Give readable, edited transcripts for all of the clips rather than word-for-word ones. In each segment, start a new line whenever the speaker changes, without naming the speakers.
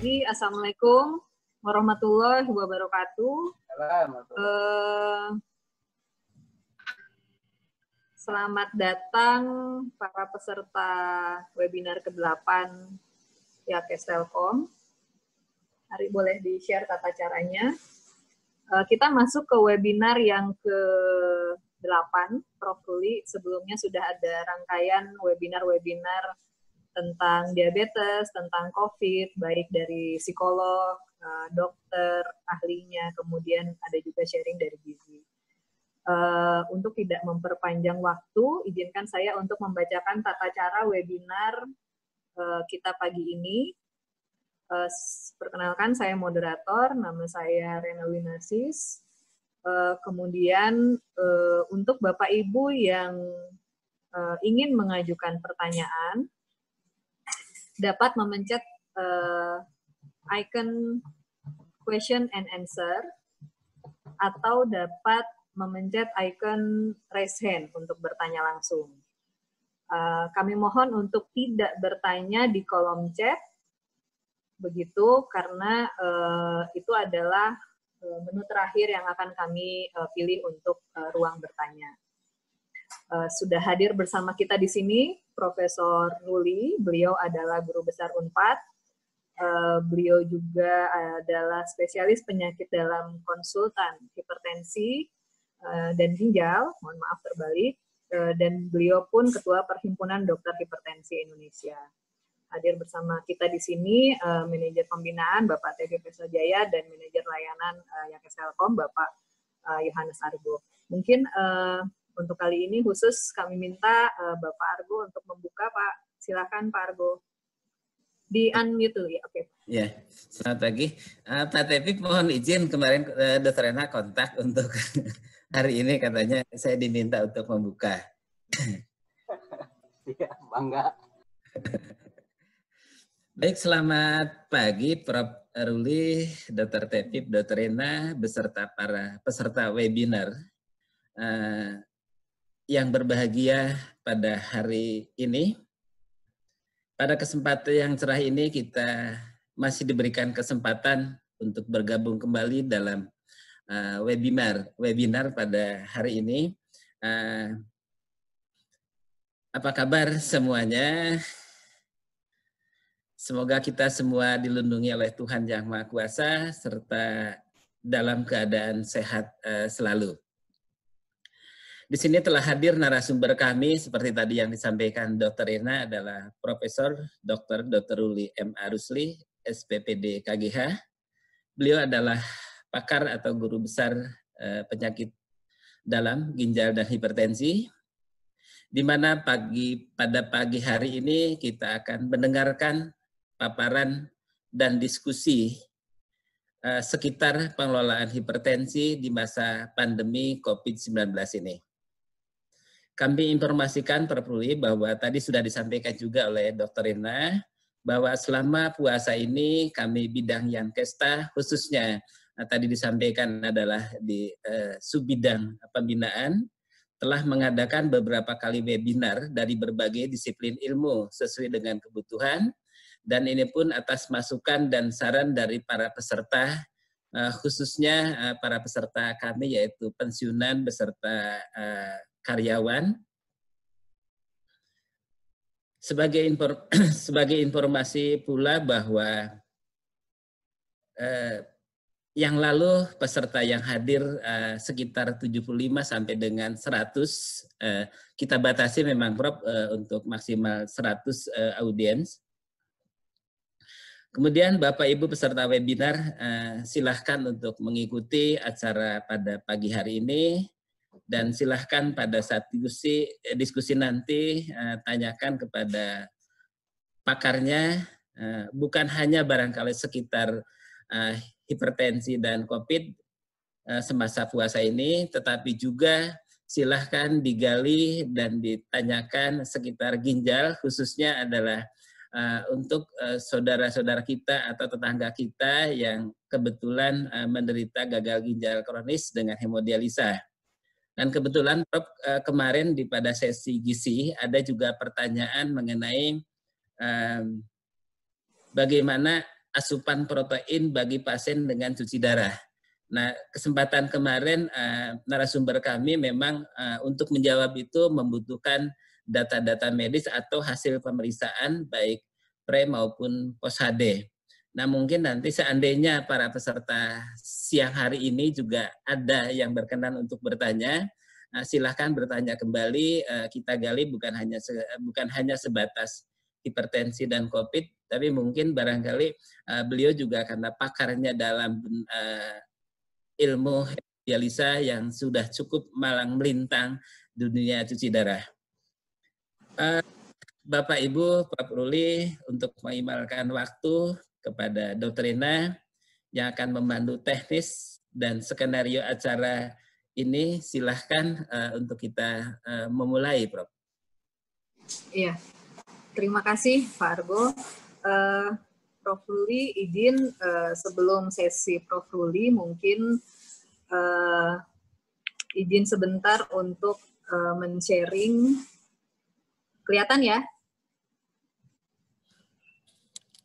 pagi. Assalamualaikum warahmatullahi wabarakatuh. Selamat datang para peserta webinar ke-8 Yakes Telkom. Hari boleh di-share tata caranya. Kita masuk ke webinar yang ke-8, Prof. Ruli. Sebelumnya sudah ada rangkaian webinar-webinar tentang diabetes, tentang COVID, baik dari psikolog, dokter, ahlinya, kemudian ada juga sharing dari gizi. Untuk tidak memperpanjang waktu, izinkan saya untuk membacakan tata cara webinar kita pagi ini. Perkenalkan, saya moderator, nama saya Rena Winasis. Kemudian untuk Bapak Ibu yang ingin mengajukan pertanyaan, dapat memencet icon question and answer, atau dapat memencet icon raise hand untuk bertanya langsung. Kami mohon untuk tidak bertanya di kolom chat, begitu, karena itu adalah menu terakhir yang akan kami pilih untuk ruang bertanya. Sudah hadir bersama kita di sini Profesor Ruli, beliau adalah guru besar Unpad. Beliau juga adalah spesialis penyakit dalam konsultan hipertensi dan ginjal, mohon maaf terbalik, dan beliau pun Ketua Perhimpunan Dokter Hipertensi Indonesia. Hadir bersama kita di sini Manajer Pembinaan Bapak TV Pesojaya dan Manajer Layanan Yakes Telkom Bapak Yohanes Argo. Mungkin untuk kali ini khusus kami minta Bapak Argo untuk membuka, Pak. Silakan Pak Argo. Di unmute dulu ya, oke.
Ya, selamat pagi. Pak Tepi mohon izin, kemarin Dr. Rena kontak untuk hari ini katanya saya diminta untuk membuka.
Iya, bangga.
Baik, selamat pagi Prof. Ruli, Dr. Tepip, Dr. Rena, beserta para peserta webinar yang berbahagia pada hari ini. Pada kesempatan yang cerah ini kita masih diberikan kesempatan untuk bergabung kembali dalam webinar pada hari ini. Apa kabar semuanya? Semoga kita semua dilindungi oleh Tuhan Yang Maha Kuasa serta dalam keadaan sehat selalu. Di sini telah hadir narasumber kami seperti tadi yang disampaikan Dr. Rena adalah Profesor Dr. Ruli M. Arusli, SPPD KGH. Beliau adalah pakar atau guru besar penyakit dalam ginjal dan hipertensi, di mana pada pagi hari ini kita akan mendengarkan paparan dan diskusi sekitar pengelolaan hipertensi di masa pandemi COVID-19 ini. Kami informasikan Prof. Ruli bahwa tadi sudah disampaikan juga oleh Dr. Rena bahwa selama puasa ini kami bidang Yankesta khususnya tadi disampaikan adalah di subbidang pembinaan telah mengadakan beberapa kali webinar dari berbagai disiplin ilmu sesuai dengan kebutuhan, dan ini pun atas masukan dan saran dari para peserta, khususnya para peserta kami yaitu pensiunan beserta karyawan. Sebagai informasi pula bahwa yang lalu peserta yang hadir sekitar 75 sampai dengan 100, kita batasi memang Prof untuk maksimal 100 audiens. Kemudian Bapak Ibu peserta webinar silahkan untuk mengikuti acara pada pagi hari ini. Dan silahkan pada saat diskusi nanti tanyakan kepada pakarnya, bukan hanya barangkali sekitar hipertensi dan COVID semasa puasa ini, tetapi juga silahkan digali dan ditanyakan sekitar ginjal, khususnya adalah untuk saudara-saudara kita atau tetangga kita yang kebetulan menderita gagal ginjal kronis dengan hemodialisa. Dan kebetulan Prof, kemarin pada sesi gizi ada juga pertanyaan mengenai bagaimana asupan protein bagi pasien dengan cuci darah. Nah, kesempatan kemarin narasumber kami memang untuk menjawab itu membutuhkan data-data medis atau hasil pemeriksaan baik pre maupun post HD. Nah, mungkin nanti seandainya para peserta siang hari ini juga ada yang berkenan untuk bertanya, silahkan bertanya kembali. Kita gali bukan hanya sebatas hipertensi dan COVID, tapi mungkin barangkali beliau juga karena pakarnya dalam ilmu dialisa yang sudah cukup malang melintang dunia cuci darah. Bapak Ibu, Pak Ruli, untuk mengimalkan waktu kepada Dr. Rina yang akan memandu teknis dan skenario acara ini, silahkan untuk kita memulai, Prof.
Iya, terima kasih Pak Argo. Prof. Ruli, izin sebelum sesi Prof. Ruli mungkin izin sebentar untuk men-sharing. Kelihatan ya?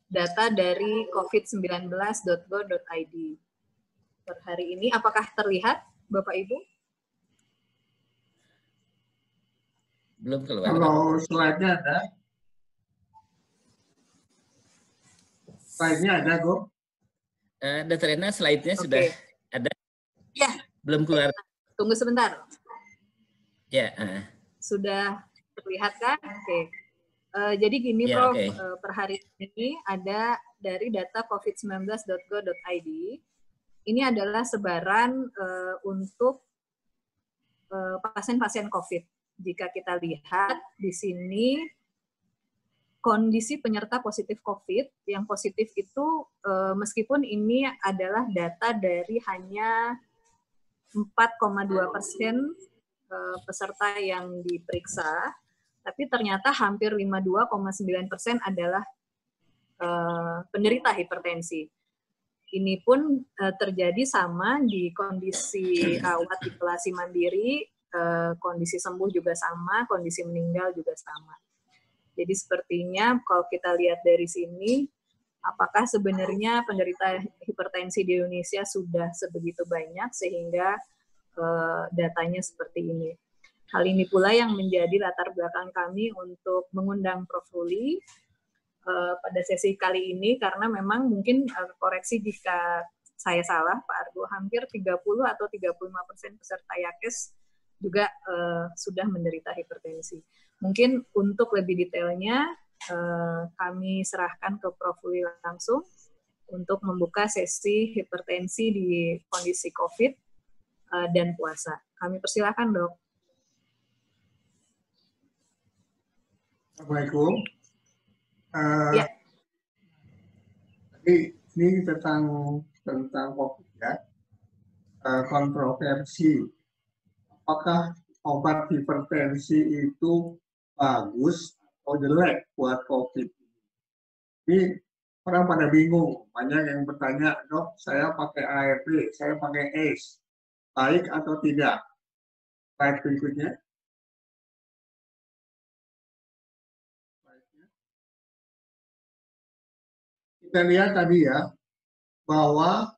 Data dari covid19.go.id. Per hari ini, apakah terlihat Bapak Ibu?
Belum keluar.
Kalau slide-nya ada. Slide-nya ada, Go.
Dr. Rina, slide-nya sudah ada?
Ya.
Belum keluar.
Tunggu sebentar.
Ya.
Sudah terlihat kan? Oke. Jadi gini,
ya,
Prof, per hari ini ada dari data covid19.go.id. Ini adalah sebaran untuk pasien-pasien COVID. Jika kita lihat di sini kondisi penyerta positif COVID, yang positif itu meskipun ini adalah data dari hanya 4,2% peserta yang diperiksa, tapi ternyata hampir 52,9% adalah penderita hipertensi. Ini pun terjadi sama di kondisi rawat di isolasi mandiri, kondisi sembuh juga sama, kondisi meninggal juga sama. Jadi sepertinya kalau kita lihat dari sini, apakah sebenarnya penderita hipertensi di Indonesia sudah sebegitu banyak sehingga datanya seperti ini. Hal ini pula yang menjadi latar belakang kami untuk mengundang Prof. Ruli pada sesi kali ini, karena memang mungkin koreksi jika saya salah, Pak Argo, hampir 30 atau 35% peserta YAKES juga sudah menderita hipertensi. Mungkin untuk lebih detailnya kami serahkan ke Prof. Ruli langsung untuk membuka sesi hipertensi di kondisi COVID dan puasa. Kami persilakan, Dok.
Assalamualaikum.
Ya.
Ini tentang COVID ya. Kontroversi. Apakah obat hipertensi itu bagus atau jelek buat COVID? Ini orang pada bingung. Banyak yang bertanya, Dok, saya pakai ARB, saya pakai ACE. Baik atau tidak? Slide berikutnya. Kita lihat tadi ya, bahwa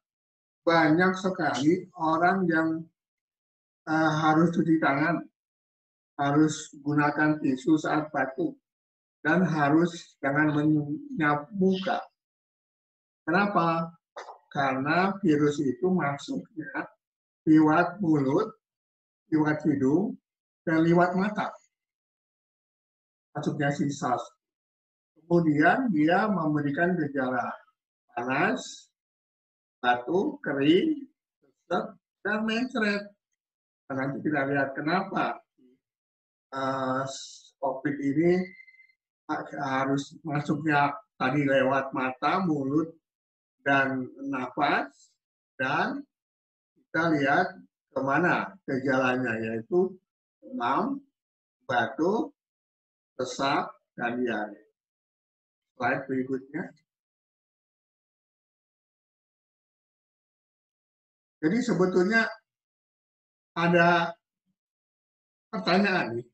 banyak sekali orang yang harus cuci tangan, harus gunakan tisu saat batuk, dan harus jangan menyapu muka. Kenapa? Karena virus itu masuknya lewat mulut, lewat hidung, dan lewat mata. Masuknya si SARS. Kemudian dia memberikan gejala panas, batuk, kering, sesek, dan mencret. Nanti kita lihat kenapa COVID ini harus masuknya tadi lewat mata, mulut, dan nafas, dan kita lihat kemana gejalanya, yaitu demam, batuk, sesak, dan diare. Slide berikutnya. Jadi sebetulnya ada pertanyaan nih,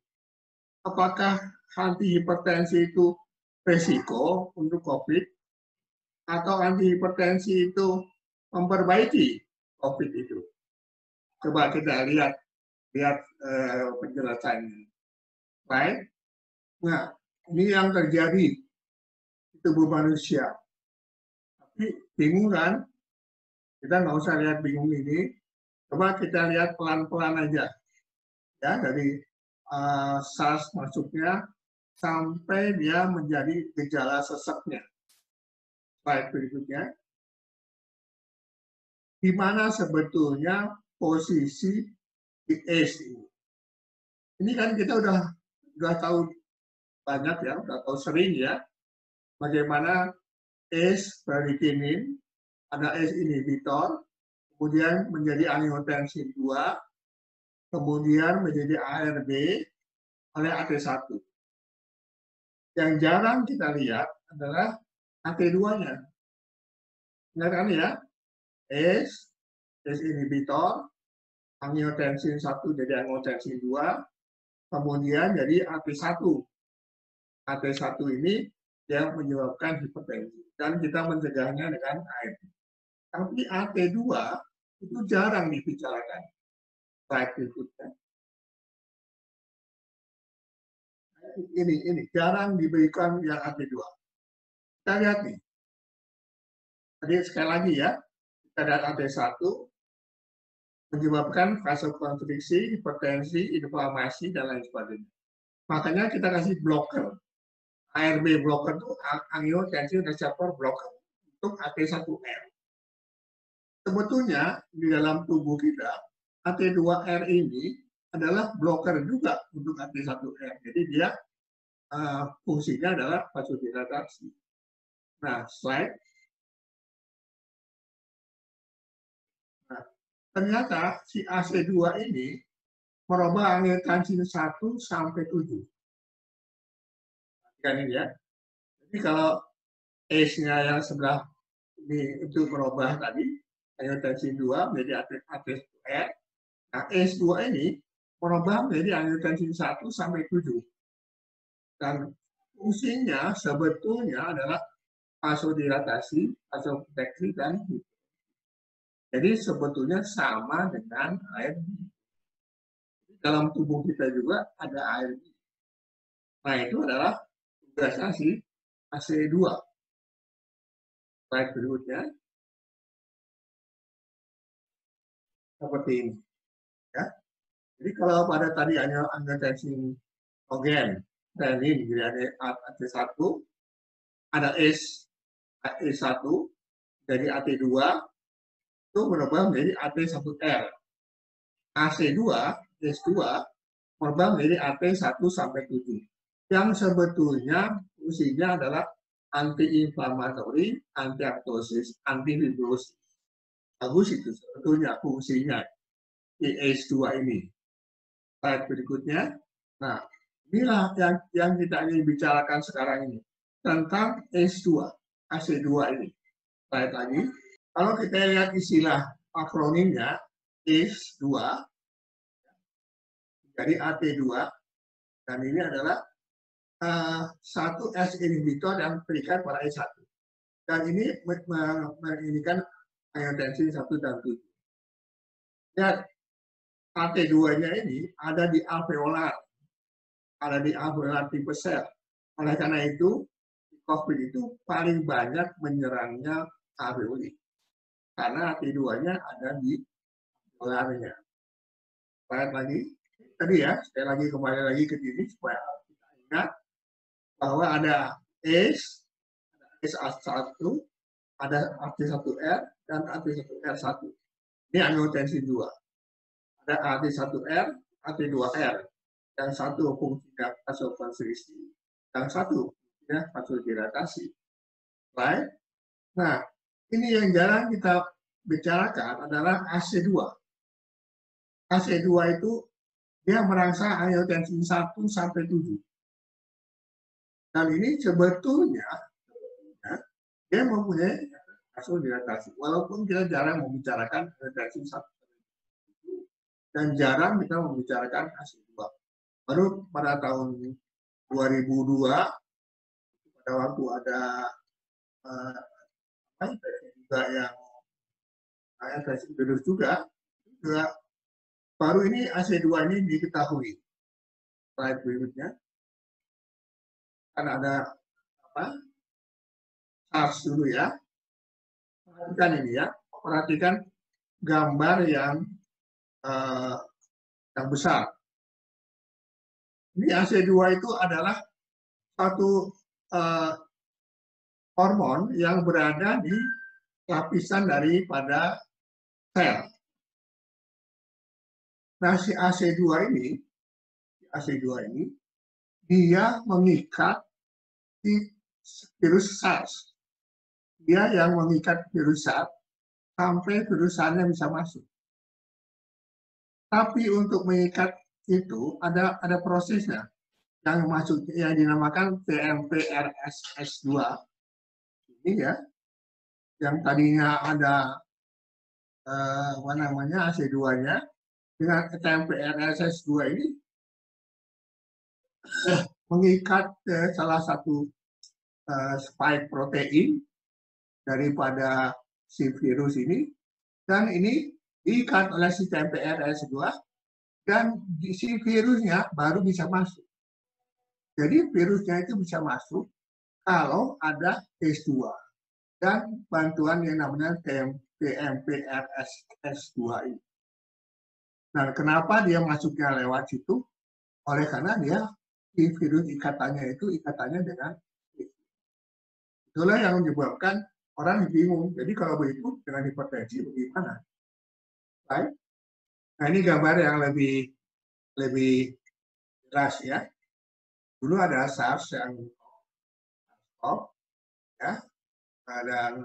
apakah antihipertensi itu resiko untuk COVID? atau antihipertensi itu memperbaiki COVID itu? Coba kita lihat penjelasannya. Baik. Nah, ini yang terjadi di tubuh manusia. Tapi bingung kan? Kita nggak usah lihat bingung ini. Coba kita lihat pelan-pelan aja. Ya, dari SARS masuknya sampai dia menjadi gejala seseknya. Baik, berikutnya. Di mana sebetulnya posisi di ACE ini? Ini kan kita udah tahu banyak ya, udah tahu sering ya, bagaimana ACE bradykinin, ada ACE inhibitor, kemudian menjadi angiotensin 2, kemudian menjadi ARB oleh AT1. Yang jarang kita lihat adalah AT2-nya. Benar kan ya? ACE inhibitor, angiotensin 1 jadi angiotensin 2, kemudian jadi AT1. AT1 ini yang menyebabkan hipertensi. Dan kita mencegahnya dengan ARB. Tapi AT2 itu jarang dibicarakan. Baik berikutnya. Ini jarang diberikan yang AT2. Kita lihat nih. Tadi sekali lagi ya, kita lihat AT1 menyebabkan vasokonstriksi, hipertensi, inflamasi, dan lain sebagainya. Makanya kita kasih blocker. ARB blocker itu angiotensin reseptor blocker untuk AT1R. Sebetulnya di dalam tubuh kita, AT2R ini adalah blocker juga untuk AT1R. Jadi dia fungsinya adalah vasodilatasi. Nah, slide. Nah, ternyata si AC2 ini merubah angiotensin 1 sampai 7. Kan ini ya. Jadi kalau ACE-nya yang sebelah ini itu merubah tadi angiotensin 2 menjadi AT1R. Nah, ACE2 ini merubah menjadi angiotensin 1 sampai 7. Dan fungsinya sebetulnya adalah vasodilatasi, vasoproteksi, dan jadi sebetulnya sama dengan ARB. Dalam tubuh kita juga ada ARB. Nah, itu adalah tugasnya si AC2. Slide berikutnya. Seperti ini. Ya. Jadi kalau pada tadi hanya angiotensin ogen, dan ini jadi ada AT1, ada ACE1, jadi AT2, itu berubah menjadi AT1R. AC2, ACE2, berubah menjadi AT1 sampai 7. Yang sebetulnya fungsinya adalah anti-inflamatori, anti-apoptosis, anti-fibrosis. Bagus itu sebetulnya fungsinya di ACE2 ini. Slide berikutnya. Nah, inilah yang kita ingin bicarakan sekarang ini tentang ACE2, AC2 ini. Slide lagi. Kalau kita lihat istilah akronimnya ACE2, jadi AT2, dan ini adalah satu ACE inhibitor yang terikat pada ACE1. Dan ini menginikan angiotensin 1 dan 7. Ya, AT2-nya ini ada di alveolar, tipe sel. Oleh karena itu, COVID itu paling banyak menyerangnya alveoli. Karena AT2-nya ada di alveolarnya. Lihat lagi. Tadi ya, sekali lagi kembali lagi ke sini supaya kita ingat bahwa ada ACE, ACE1, ada AT1R, dan AT1R1. Ini angiotensin 2. Ada AT1R, AT2R. Yang satu fungsinya vasokonstriksi, yang satu fungsinya vasodilatasi. Baik. Nah, ini yang jarang kita bicarakan adalah AC2. AC2 itu dia merangsang angiotensin 1 sampai 7. Dan ini sebetulnya dia mempunyai vasodilatasi. Walaupun kita jarang membicarakan angiotensin 1 dan jarang kita membicarakan AC2. Baru pada tahun 2002, pada waktu ada juga yang infeksi virus juga baru ini AC2 ini diketahui. Slide berikutnya kan ada SARS dulu ya. Perhatikan ini ya, perhatikan gambar yang besar. Ini AC2 itu adalah satu hormon yang berada di lapisan daripada sel. Nah, si AC2 ini dia mengikat di virus SARS. Dia yang mengikat virus SARS sampai virus SARS-nya bisa masuk. Tapi untuk mengikat itu ada prosesnya yang masuk yang dinamakan TMPRSS2. Ini ya, yang tadinya ada AC2-nya dengan TMPRSS2 ini mengikat salah satu spike protein daripada si virus ini, dan ini diikat oleh si TMPRSS2 dan si virusnya baru bisa masuk. Jadi virusnya itu bisa masuk kalau ada S2 dan bantuan yang namanya TMPRSS2 ini. Nah, kenapa dia masuknya lewat situ? Oleh karena dia di virus ikatannya dengan itulah yang menyebabkan orang bingung. Jadi kalau begitu dengan hipertensi bagaimana? Baik. Nah, ini gambar yang lebih jelas ya. Dulu ada SARS yang ya, dan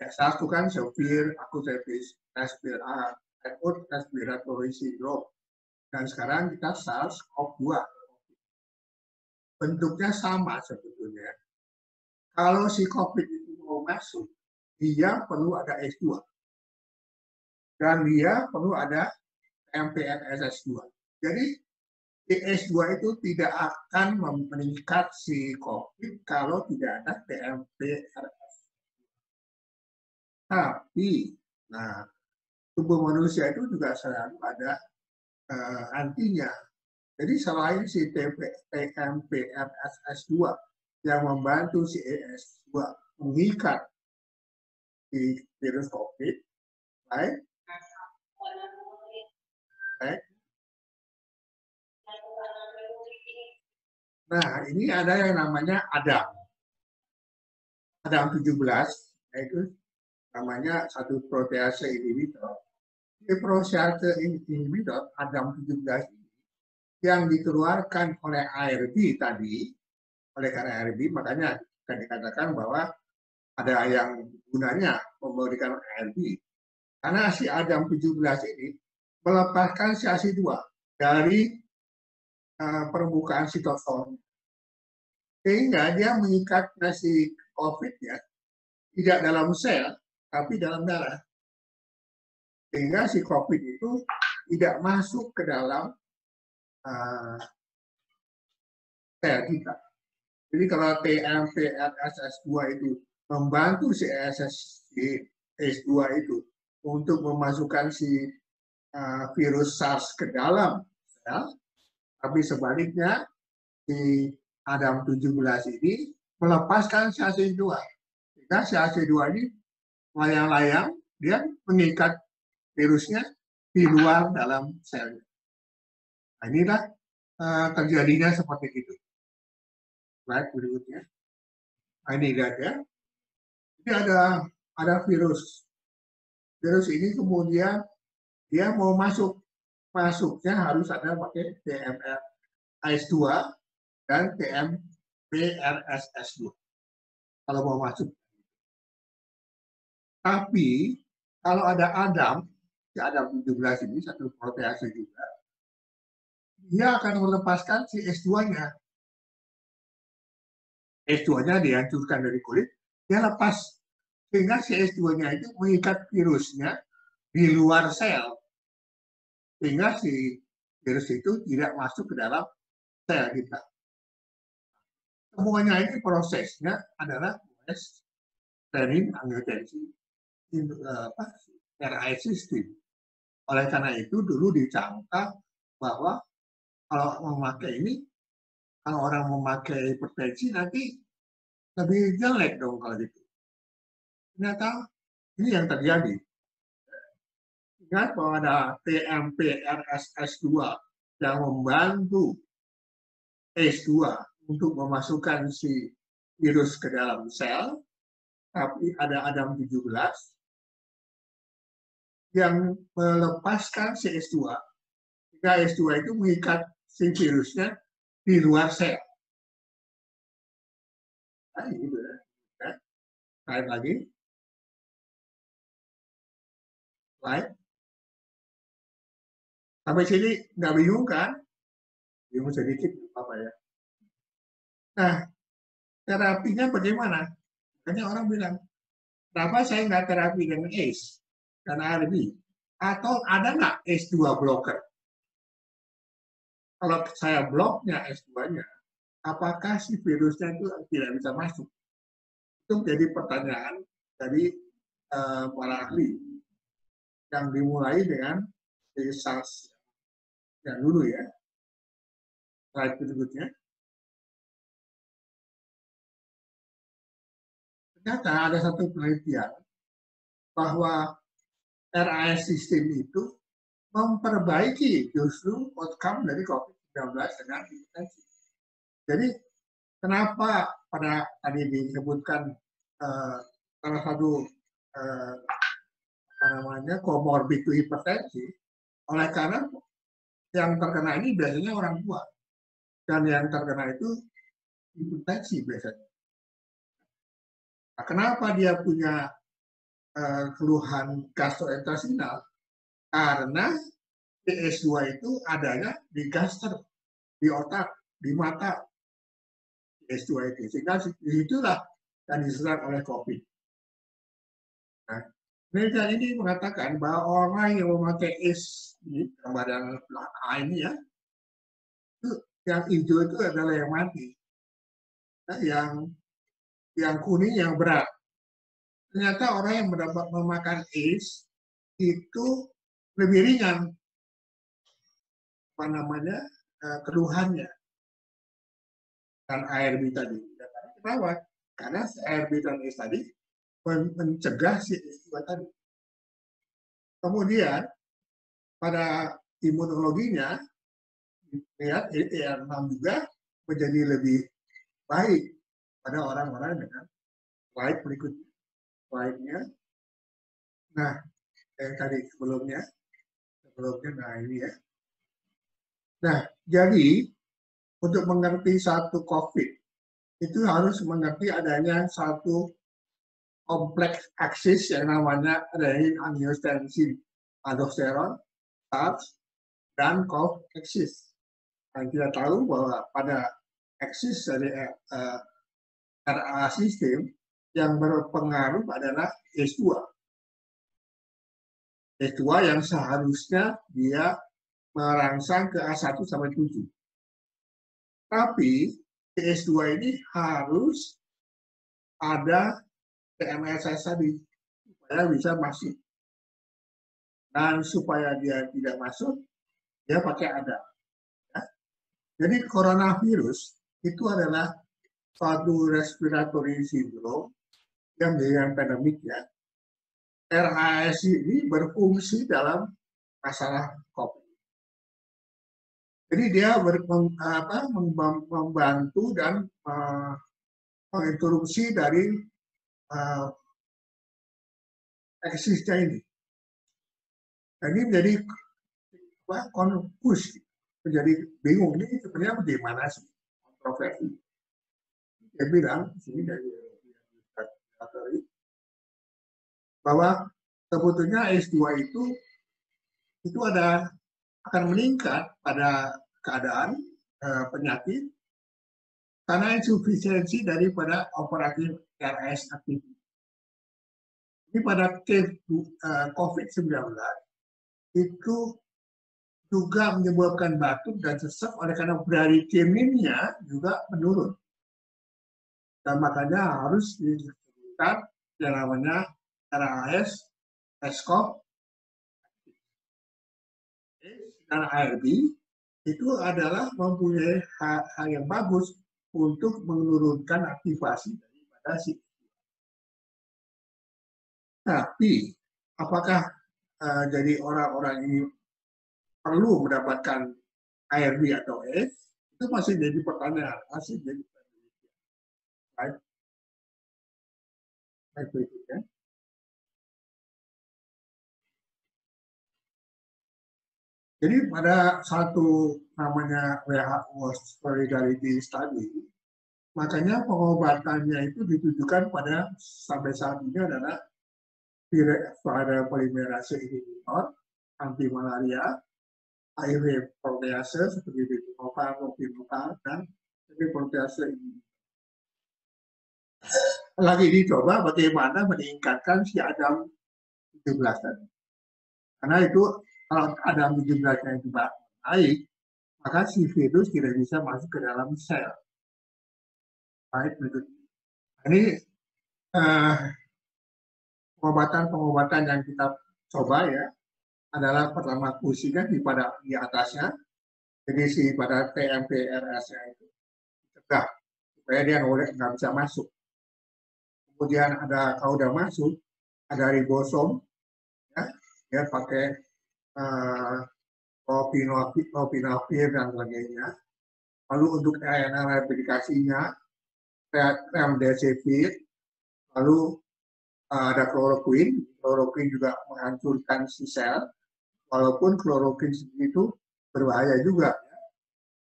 SARS itu kan severe acute respiratory syndrome. Dan sekarang kita SARS-CoV-2. Bentuknya sama sebetulnya. Kalau si COVID itu mau masuk, dia perlu ada S2. Dan dia perlu ada TMPRSS2. Jadi S2 itu tidak akan meningkat si COVID kalau tidak ada TMPRSS. Tapi, tubuh manusia itu juga selalu ada antinya. Jadi selain si TMPRSS2 yang membantu si ES2 mengikat di virus COVID, baik. Nah, ini ada yang namanya ADAM. ADAM 17, yaitu namanya satu protease inhibitor. Di protease inhibitor ADAM 17 ini yang dikeluarkan oleh ARB tadi, oleh karena ARB, makanya akan dikatakan bahwa ada yang gunanya memberikan ARB. Karena si ADAM 17 ini melepaskan si AC2 dari permukaan sitosol, sehingga dia mengikat si COVID ya tidak dalam sel tapi dalam darah, sehingga si COVID itu tidak masuk ke dalam sel kita. Jadi kalau TMPRSS2 itu membantu si S2 itu untuk memasukkan si virus SARS ke dalam sel, tapi sebaliknya si ADAM 17 ini melepaskan si AC2. Sehingga si AC2 ini layang-layang, dia mengikat virusnya di luar dalam selnya. Nah, inilah terjadinya seperti itu. Slide berikutnya. Nah, ini lihat ya. Ini ada virus. Virus ini kemudian dia mau masuknya harus ada pakai TMPRSS2 dan TMPRSS2 kalau mau masuk. Tapi kalau ada ADAM, si ADAM 17 ini satu protease juga, dia akan melepaskan si S2-nya. S2-nya dihancurkan dari kulit, dia lepas. Sehingga si S2-nya itu mengikat virusnya di luar sel. Sehingga si virus itu tidak masuk ke dalam sel kita. Semuanya ini prosesnya adalah renin angiotensin RAS system. Oleh karena itu dulu dicangka bahwa kalau memakai ini, kalau orang memakai hipertensi nanti lebih jelek dong kalau gitu. Ternyata ini yang terjadi. Ingat bahwa ada TMP-RSS2 yang membantu ACE2 untuk memasukkan si virus ke dalam sel, tapi ada ADAM17 yang melepaskan si ACE2, sehingga ACE2 itu mengikat si virusnya di luar sel. Nah, gitu ya. Slide lagi. Slide. Sampai sini nggak bingung kan? Bingung sedikit apa ya. Nah, terapinya bagaimana? Makanya orang bilang, kenapa saya nggak terapi dengan ACE dan ARB? Atau ada nggak ACE2 blocker? Kalau saya bloknya ACE2-nya, apakah si virusnya itu tidak bisa masuk? Itu jadi pertanyaan dari para ahli yang dimulai dengan SARS yang dulu ya. Slide berikutnya. Ternyata ada satu penelitian bahwa RAS sistem itu memperbaiki justru outcome dari COVID-19 dengan hipertensi. Jadi kenapa pada tadi disebutkan salah satu comorbid to hipertensi, oleh karena yang terkena ini biasanya orang tua dan yang terkena itu hipertensi biasanya. Nah, kenapa dia punya keluhan gastrointestinal? Karena TS2 itu adanya di gaster, di otak, di mata. TS2 itu, sehingga itulah yang diserang oleh COVID. Nah, penelitian ini mengatakan bahwa orang yang memakai ACE ini, gambar yang A ini ya, itu yang hijau itu adalah yang mati. Nah, yang kuning yang berat. Ternyata orang yang memakan ACE itu lebih ringan keluhannya dan ARB tadi. Kenapa? Karena ARB dan ACE tadi mencegah si ACE2 tadi. Kemudian pada imunologinya lihat ER6 juga menjadi lebih baik pada orang-orang dengan slide berikutnya. Slide-nya. Nah, yang tadi sebelumnya, nah ini ya. Nah, jadi untuk mengerti satu COVID, itu harus mengerti adanya satu kompleks aksis yang namanya renin angiotensin aldosteron, SARS, dan COV aksis. Dan kita tahu bahwa pada aksis dari RA sistem yang berpengaruh adalah ACE2. ACE2 yang seharusnya dia merangsang ke A1 sampai 7. Tapi ACE2 ini harus ada TMSS tadi supaya bisa masuk. Dan supaya dia tidak masuk, dia pakai ada. Ya. Jadi coronavirus itu adalah suatu respiratory syndrome yang dengan pandemik ya. RAS ini berfungsi dalam masalah COVID. Jadi dia membantu dan menginterupsi dari eksisnya ini. Jadi menjadi konfus, menjadi bingung ini sebenarnya bagaimana sih kontroversi. Dia bilang di sini dari bahwa sebetulnya ACE2 itu akan meningkat pada keadaan penyakit karena insufisiensi daripada operatif RAS aktif. Ini pada COVID-19 itu juga menyebabkan batuk dan sesak oleh karena bradykinin-nya juga menurun. Dan makanya harus disebutkan yang namanya RAS, SCOP, dan ARB itu adalah mempunyai hal yang bagus untuk menurunkan aktivasi daripada si. Tapi apakah jadi orang-orang ini perlu mendapatkan ARB atau S? Itu masih jadi pertanyaan, masih jadi penelitian. Baik berikutnya. Jadi pada satu namanya WHO Solidarity Study, makanya pengobatannya itu ditujukan pada sampai saat ini adalah pada polimerase inhibitor, anti malaria, HIV protease seperti dipinopal, propinopal, dan protease inhibitor. Lagi dicoba bagaimana meningkatkan si Adam 17 tadi. Karena itu kalau Adam 17-nya itu baik, maka si virus tidak bisa masuk ke dalam sel. Baik, berikutnya. Ini pengobatan yang kita coba ya adalah pertama fusikan di atasnya, jadi si pada TMPRS-nya itu cegah supaya dia nggak bisa masuk. Kemudian ada kalau udah masuk ada ribosom, ya, dia pakai lopinavir dan sebagainya. Lalu untuk RNA replikasinya remdesivir, lalu ada kloroquine. Kloroquine juga menghancurkan si sel, walaupun kloroquine itu berbahaya juga.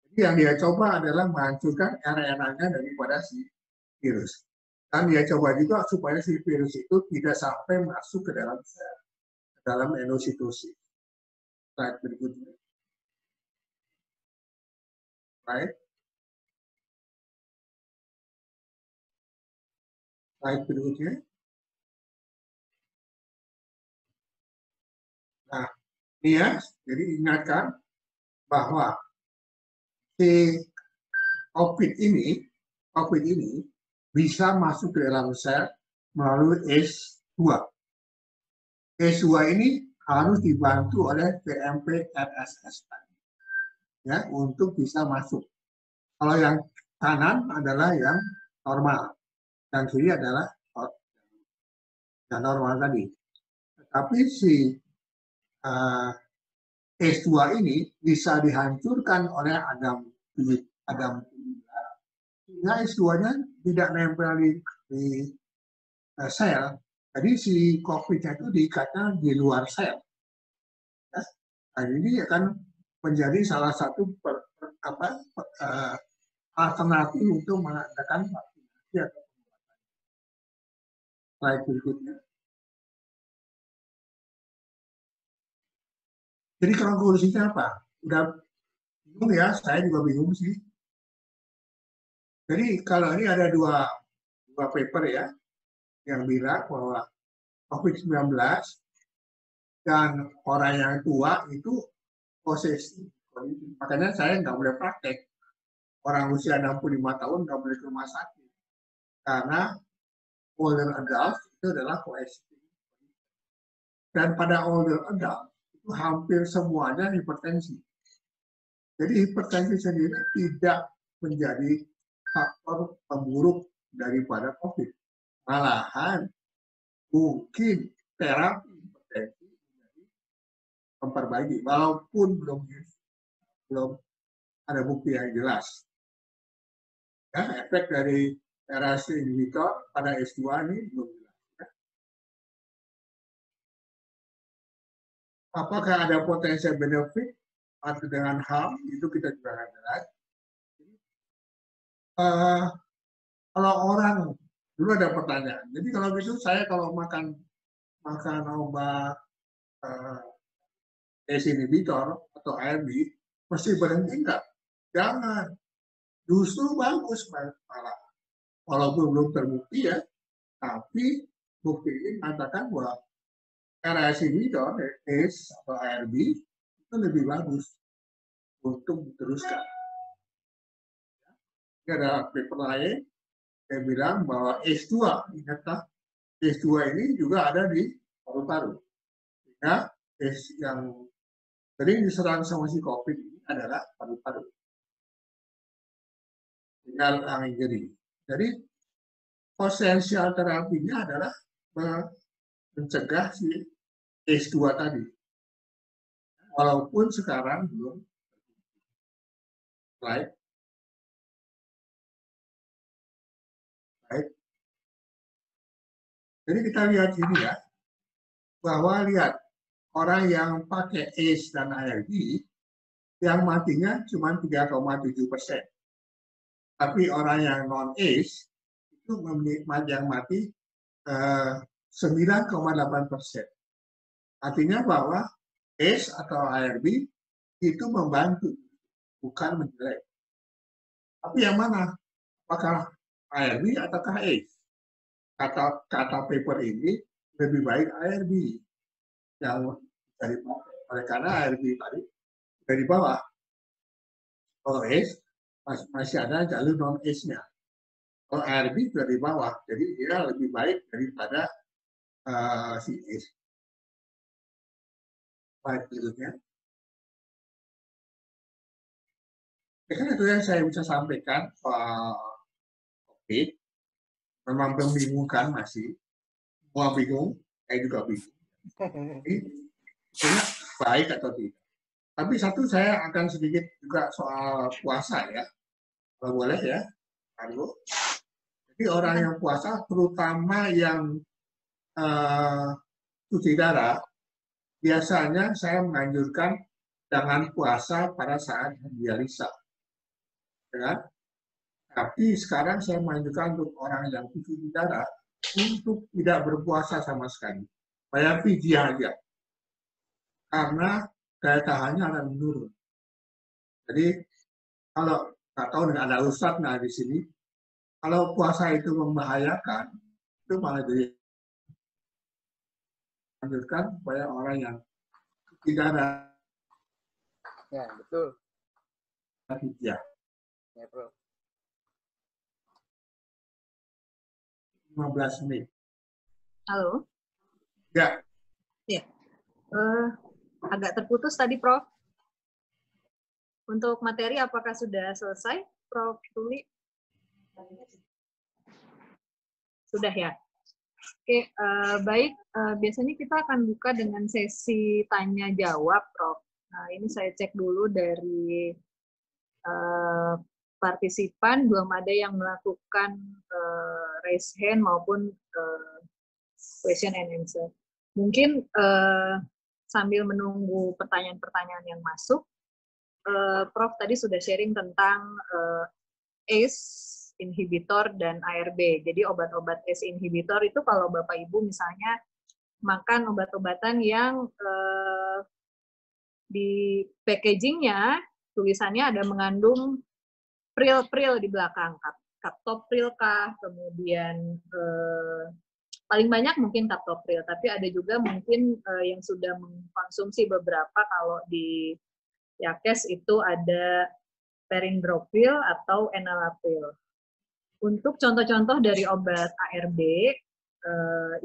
Jadi yang dia coba adalah menghancurkan RNA-nya daripada si virus. Dan dia coba juga supaya si virus itu tidak sampai masuk ke dalam sel, ke dalam endositosis. Slide berikutnya. Slide berikutnya. Nah, ini ya, jadi ingatkan bahwa si COVID ini bisa masuk ke dalam sel melalui ACE2. ACE2 ini harus dibantu oleh TMP-RSS ya untuk bisa masuk. Kalau yang kanan adalah yang normal, dan kiri adalah yang normal tadi. Tapi si ACE2 ini bisa dihancurkan oleh Adam sehingga ACE2-nya tidak nempel di sel. Jadi si COVID-nya itu diikatnya di luar sel. Ya. Nah, ini akan menjadi salah satu alternatif untuk mengadakan vaksinasi atau pengobatan. Slide berikutnya. Jadi konklusinya apa? Udah bingung ya, saya juga bingung sih. Jadi kalau ini ada dua paper ya, yang bilang bahwa COVID-19 dan orang yang tua itu posisi. Makanya saya nggak boleh praktek. Orang usia 65 tahun nggak boleh ke rumah sakit. Karena older adult itu adalah coexisting. Dan pada older adult itu hampir semuanya hipertensi. Jadi hipertensi sendiri tidak menjadi faktor pemburuk daripada COVID. Malahan mungkin terapi hipertensi menjadi memperbaiki, walaupun belum ada bukti yang jelas. Ya, efek dari RAS inhibitor pada S2 ini belum jelas. Ya. Apakah ada potensi benefit atau dengan harm, itu kita juga nggak jelas. Kalau orang, dulu ada pertanyaan, jadi kalau gitu saya kalau makan obat ACE inhibitor atau ARB, mesti berhenti enggak? Jangan. Justru bagus malah. Walaupun belum terbukti ya, tapi bukti ini mengatakan bahwa RAS inhibitor, ACE atau ARB, itu lebih bagus untuk diteruskan. Ini ada paper lain yang bilang bahwa ACE2, ingatlah, ACE2 ini juga ada di paru-paru. Sehingga ACE yang sering diserang sama si COVID ini adalah paru-paru. Tinggal angin jadi. Jadi potensial terapinya adalah mencegah si ACE2 tadi. Walaupun sekarang belum. Baik. Baik. Jadi kita lihat ini ya, bahwa lihat orang yang pakai ACE dan ARB yang matinya cuma 3,7%. Tapi orang yang non-ACE itu yang mati 9,8%. Artinya bahwa ACE atau ARB itu membantu, bukan menjelek. Tapi yang mana? Apakah ARB ataukah ACE? Kata paper ini lebih baik ARB yang dari oleh karena ARB tadi dari bawah. Kalau ACE masih ada jalur non ACE-nya. Kalau ARB sudah di bawah, jadi dia lebih baik daripada si ACE. Baik judulnya. Karena itu yang saya bisa sampaikan, COVID memang membingungkan masih. Semua bingung, saya juga bingung. Ini baik atau tidak. Tapi satu saya akan sedikit juga soal puasa ya. Kalau boleh ya, Argo. Jadi orang yang puasa, terutama yang cuci darah, biasanya saya menganjurkan jangan puasa pada saat dialisa. Ya. Tapi sekarang saya menganjurkan untuk orang yang cuci darah untuk tidak berpuasa sama sekali. Bayar fidyah aja. Karena daya tahannya akan menurun. Jadi kalau nggak tahu ada ustadz nah di sini, kalau puasa itu membahayakan, itu malah jadi menganjurkan supaya orang yang tidak ada
ya betul
fidyah.
ya bro.
15 menit.
Halo?
Ya.
Ya. Agak terputus tadi, Prof. Untuk materi apakah sudah selesai, Prof. Tuli? Sudah ya? Oke, baik. Biasanya kita akan buka dengan sesi tanya-jawab, Prof. Nah, ini saya cek dulu dari partisipan, belum ada yang melakukan raise hand maupun question and answer. Mungkin sambil menunggu pertanyaan-pertanyaan yang masuk, Prof tadi sudah sharing tentang ACE inhibitor dan ARB. Jadi obat-obat ACE inhibitor itu kalau Bapak Ibu misalnya makan obat-obatan yang di packagingnya tulisannya ada mengandung pril di belakang, captopril kah, kemudian paling banyak mungkin captopril, tapi ada juga mungkin yang sudah mengkonsumsi beberapa. Kalau di Yakes itu ada perindopril atau enalapril. Untuk contoh-contoh dari obat ARB,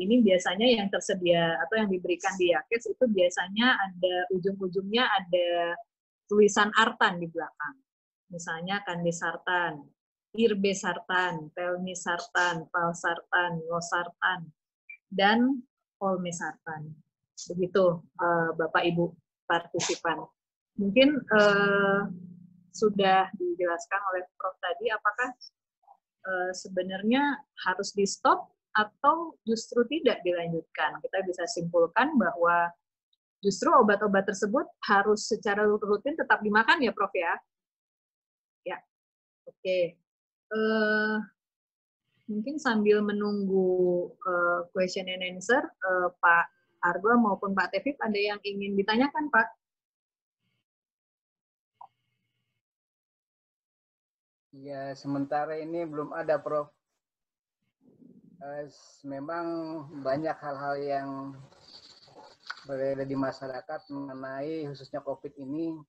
ini biasanya yang tersedia atau yang diberikan di Yakes itu biasanya ada ujung-ujungnya ada tulisan artan di belakang. Misalnya kandisartan, irbesartan, telmisartan, valsartan, losartan, dan olmesartan. Begitu Bapak Ibu partisipan. Mungkin sudah dijelaskan oleh Prof tadi, apakah sebenarnya harus di stop atau justru tidak dilanjutkan? Kita bisa simpulkan bahwa justru obat-obat tersebut harus secara rutin tetap dimakan ya Prof ya? Ya, oke. Mungkin sambil menunggu question and answer, Pak Argo maupun Pak Tevip ada yang ingin ditanyakan, Pak?
Ya, sementara ini belum ada, Prof. Memang banyak hal-hal yang berada di masyarakat mengenai khususnya COVID ini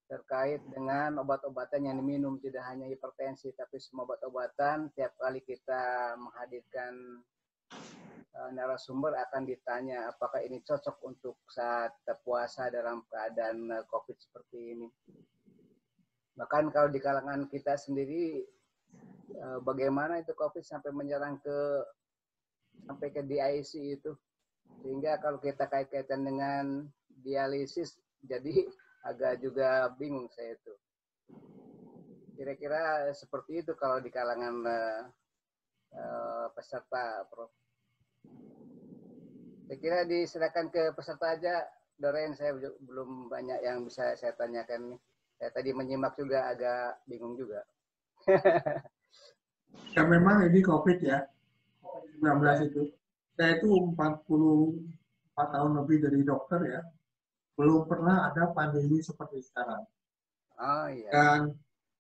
terkait dengan obat-obatan yang diminum, tidak hanya hipertensi, tapi semua obat-obatan. Tiap kali kita menghadirkan narasumber akan ditanya apakah ini cocok untuk saat puasa dalam keadaan COVID seperti ini. Bahkan kalau di kalangan kita sendiri, bagaimana itu COVID sampai menyerang sampai ke DIC itu. Sehingga kalau kita kait-kaitan dengan dialisis, jadi agak juga bingung saya itu. Kira-kira seperti itu kalau di kalangan peserta, Prof. Saya kira diserahkan ke peserta aja, Doreen. Saya belum banyak yang bisa saya tanyakan nih. Saya tadi menyimak juga agak bingung juga.
Ya memang ini COVID ya, COVID-19 itu. Saya itu 44 tahun lebih dari dokter ya. Belum pernah ada pandemi seperti sekarang.
Oh iya.
Dan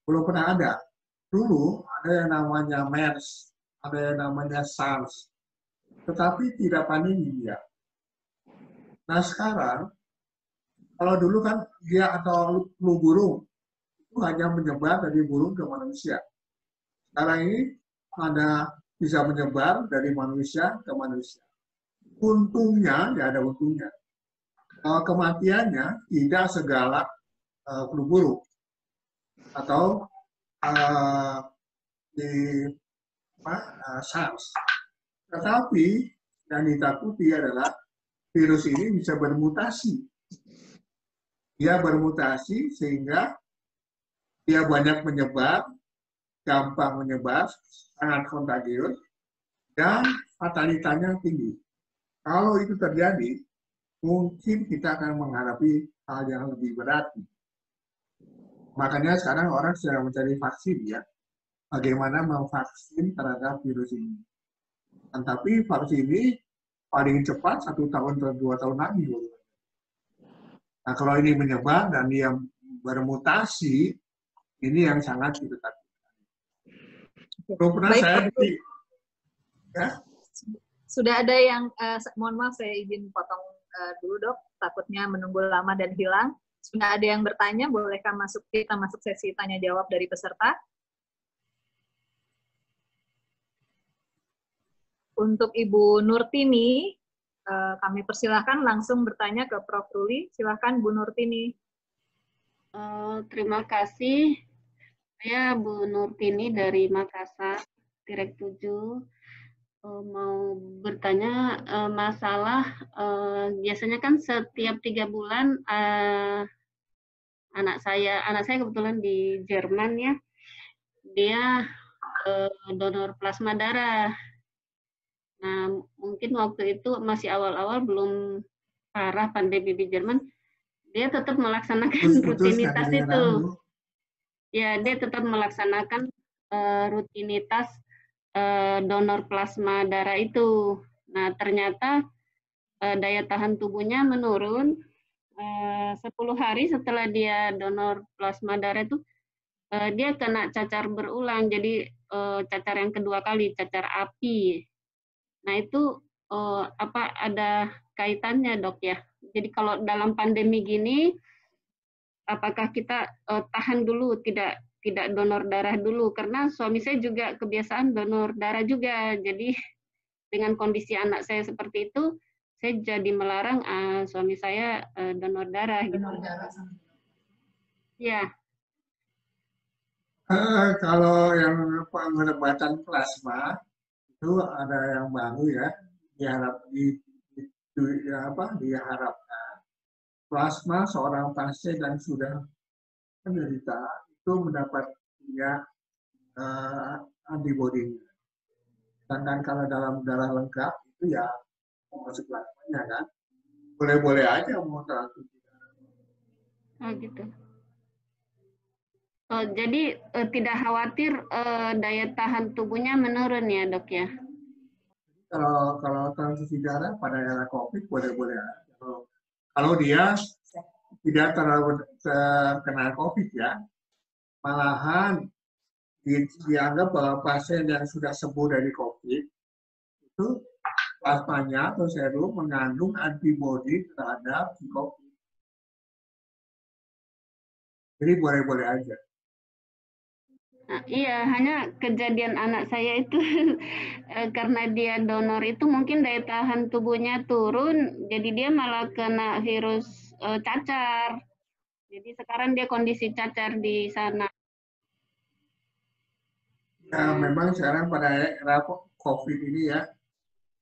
belum pernah ada. Dulu ada yang namanya MERS, ada yang namanya SARS. Tetapi tidak pandemi dia. Nah sekarang, kalau dulu kan dia atau flu burung, itu hanya menyebar dari burung ke manusia. Sekarang ini bisa menyebar dari manusia ke manusia. Untungnya, ya ada untungnya. Kematiannya tidak segalak flu burung atau SARS. Tetapi yang ditakuti adalah virus ini bisa bermutasi. Dia bermutasi sehingga dia banyak menyebar, gampang menyebar, sangat kontagius, dan fatalitasnya tinggi. Kalau itu terjadi, mungkin kita akan menghadapi hal yang lebih berat. Makanya sekarang orang sedang mencari vaksin ya, bagaimana memvaksin terhadap virus ini. Tapi vaksin ini paling cepat 1 tahun atau 2 tahun lagi. Nah kalau ini menyebar dan dia bermutasi, ini yang sangat kita takutkan. Belum pernah saya ya?
Sudah ada yang, mohon maaf saya izin potong dulu dok, takutnya menunggu lama dan hilang. Sudah ada yang bertanya, bolehkah kita masuk sesi tanya jawab dari peserta? Untuk Ibu Nurtini, kami persilahkan langsung bertanya ke Prof. Ruli. Silahkan Bu Nurtini.
Terima kasih. Saya Bu Nurtini dari Makassar, Tirek 7. Mau bertanya masalah, biasanya kan setiap 3 bulan anak saya kebetulan di Jerman ya, dia donor plasma darah. Nah, mungkin waktu itu masih awal-awal belum parah pandemi di Jerman, dia tetap melaksanakan rutinitas itu. Ya, dia tetap melaksanakan rutinitas donor plasma darah itu. Nah, ternyata daya tahan tubuhnya menurun 10 hari setelah dia donor plasma darah itu, dia kena cacar berulang, jadi cacar yang kedua kali, cacar api. Nah itu apa ada kaitannya dok ya? Jadi kalau dalam pandemi gini, apakah kita tahan dulu, tidak donor darah dulu? Karena suami saya juga kebiasaan donor darah juga. Jadi dengan kondisi anak saya seperti itu, saya jadi melarang suami saya donor darah. Donor darah. Ya.
Kalau yang pengobatan plasma itu ada yang baru ya, diharapkan plasma seorang pasien yang sudah menderita itu mendapat antibody. Sedangkan kalau dalam darah lengkap itu ya masuk plasmanya kan, boleh-boleh aja mau transfusi.
Oh gitu. Jadi tidak khawatir daya tahan tubuhnya menurun ya dok ya?
Kalau transfusi darah pada era COVID boleh-boleh aja. Kalau dia tidak terlalu terkena COVID ya, malahan dianggap bahwa pasien yang sudah sembuh dari COVID itu plasmanya atau serum mengandung antibodi terhadap COVID. Jadi boleh-boleh aja.
Nah, iya, hanya kejadian anak saya itu karena dia donor itu mungkin daya tahan tubuhnya turun, jadi dia malah kena virus cacar. Jadi sekarang dia kondisi cacar di sana.
Ya, memang sekarang pada era COVID ini ya,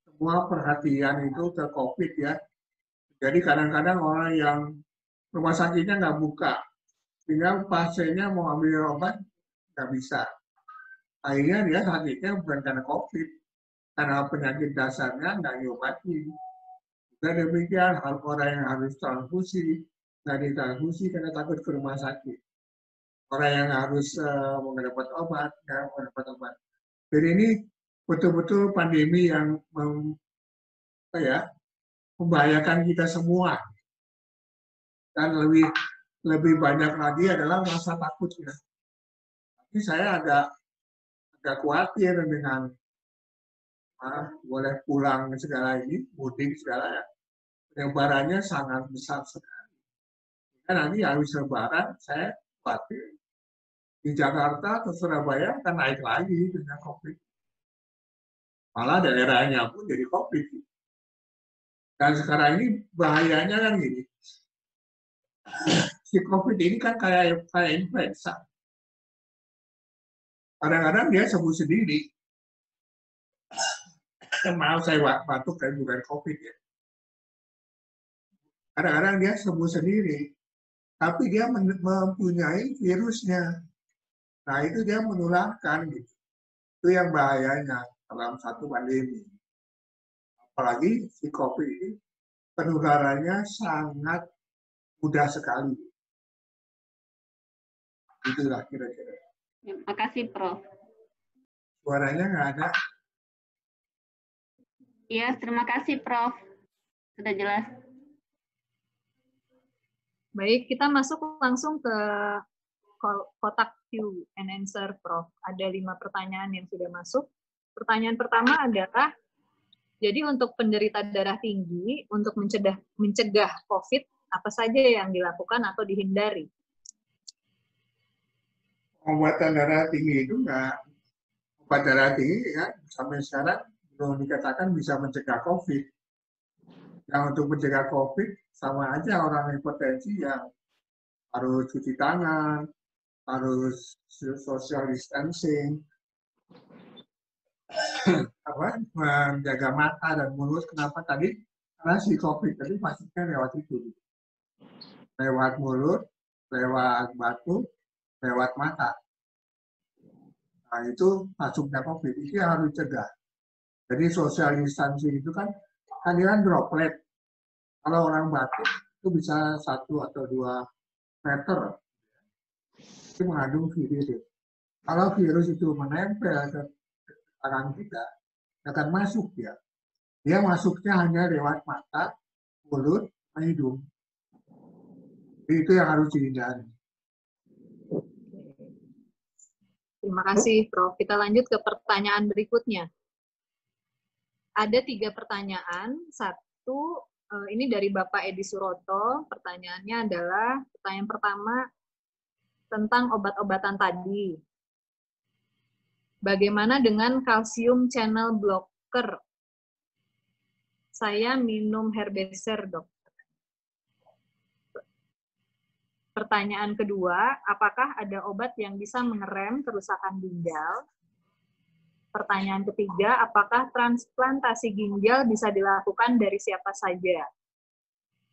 semua perhatian itu ke COVID ya. Jadi kadang-kadang orang yang rumah sakitnya nggak buka, sehingga pasiennya mau ambil obat nggak bisa. Akhirnya dia sakitnya bukan karena COVID, karena penyakit dasarnya nggak diobati. Juga demikian, orang yang harus transfusi, nggak ditransfusi karena takut ke rumah sakit. Orang yang harus mendapat obat, nggak mendapat obat. Jadi ini betul-betul pandemi yang membahayakan kita semua. Dan lebih banyak lagi adalah rasa takutnya. Tapi saya agak khawatir dengan boleh pulang segala ini, mudik segala ya. Penyebarannya sangat besar sekali. Dan nanti habis lebaran, saya khawatir di Jakarta atau Surabaya akan naik lagi dengan COVID. Malah daerahnya pun jadi COVID. Dan sekarang ini bahayanya kan gini, si COVID ini kan kayak influenza. Kadang-kadang dia sembuh sendiri. Maaf saya batuk dan bukan COVID ya. Kadang-kadang dia sembuh sendiri, tapi dia mempunyai virusnya. Nah itu dia menularkan gitu. Itu yang bahayanya dalam satu pandemi. Apalagi si COVID ini penularannya sangat mudah sekali. Itulah kira-kira.
Terima kasih, Prof.
Suaranya nggak ada.
Iya, terima kasih, Prof. Sudah jelas.
Baik, kita masuk langsung ke kotak Q and answer, Prof. Ada 5 pertanyaan yang sudah masuk. Pertanyaan pertama adalah, jadi untuk penderita darah tinggi, untuk mencegah COVID, apa saja yang dilakukan atau dihindari?
Pengobatan darah tinggi itu obat darah tinggi ya sampai sekarang belum dikatakan bisa mencegah COVID. Yang untuk mencegah COVID sama aja orang hipertensi yang harus cuci tangan, harus social distancing, menjaga mata dan mulut. Kenapa tadi? Karena si COVID tadi pastinya lewat itu, lewat mulut, lewat batuk, lewat mata. Nah itu masuknya COVID, itu yang harus dicegah. Jadi social distancing itu kan droplet. Kalau orang batuk itu bisa 1 atau 2 meter. Itu mengandung virus. Kalau virus itu menempel ke tangan kita, akan masuk ya. Dia masuknya hanya lewat mata, mulut, hidung. Jadi itu yang harus dihindari.
Terima kasih, Prof. Kita lanjut ke pertanyaan berikutnya. Ada 3 pertanyaan. 1, ini dari Bapak Edi Suroto. Pertanyaannya adalah, pertanyaan pertama tentang obat-obatan tadi. Bagaimana dengan kalsium channel blocker? Saya minum Herbeser, dok. Pertanyaan kedua, apakah ada obat yang bisa mengerem kerusakan ginjal? Pertanyaan ketiga, apakah transplantasi ginjal bisa dilakukan dari siapa saja?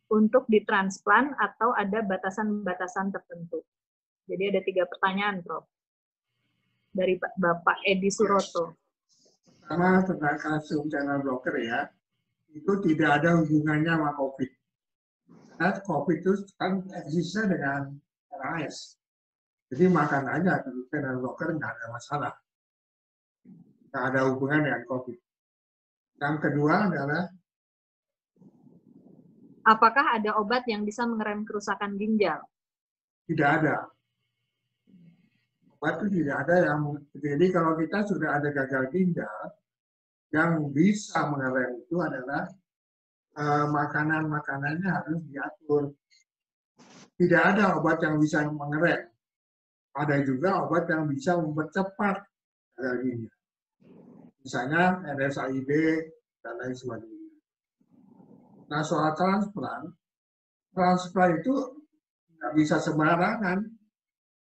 Untuk ditransplant atau ada batasan-batasan tertentu? Jadi ada 3 pertanyaan, Prof. Dari Bapak Edi Suroto.
Pertama tentang kalsium channel blocker ya, itu tidak ada hubungannya sama COVID. Karena COVID itu kan eksisnya dengan RAS. Jadi makan aja channel blocker nggak ada masalah. Nggak ada hubungan dengan COVID. Yang kedua adalah,
apakah ada obat yang bisa mengerem kerusakan ginjal?
tidak ada. Obat itu tidak ada yang, jadi kalau kita sudah ada gagal ginjal, yang bisa mengerem itu adalah makanan-makanannya harus diatur. Tidak ada obat yang bisa mengerem. Ada juga obat yang bisa mempercepat alerginya. Misalnya NSAID dan lain sebagainya. Nah, soal transplant itu nggak bisa sembarangan.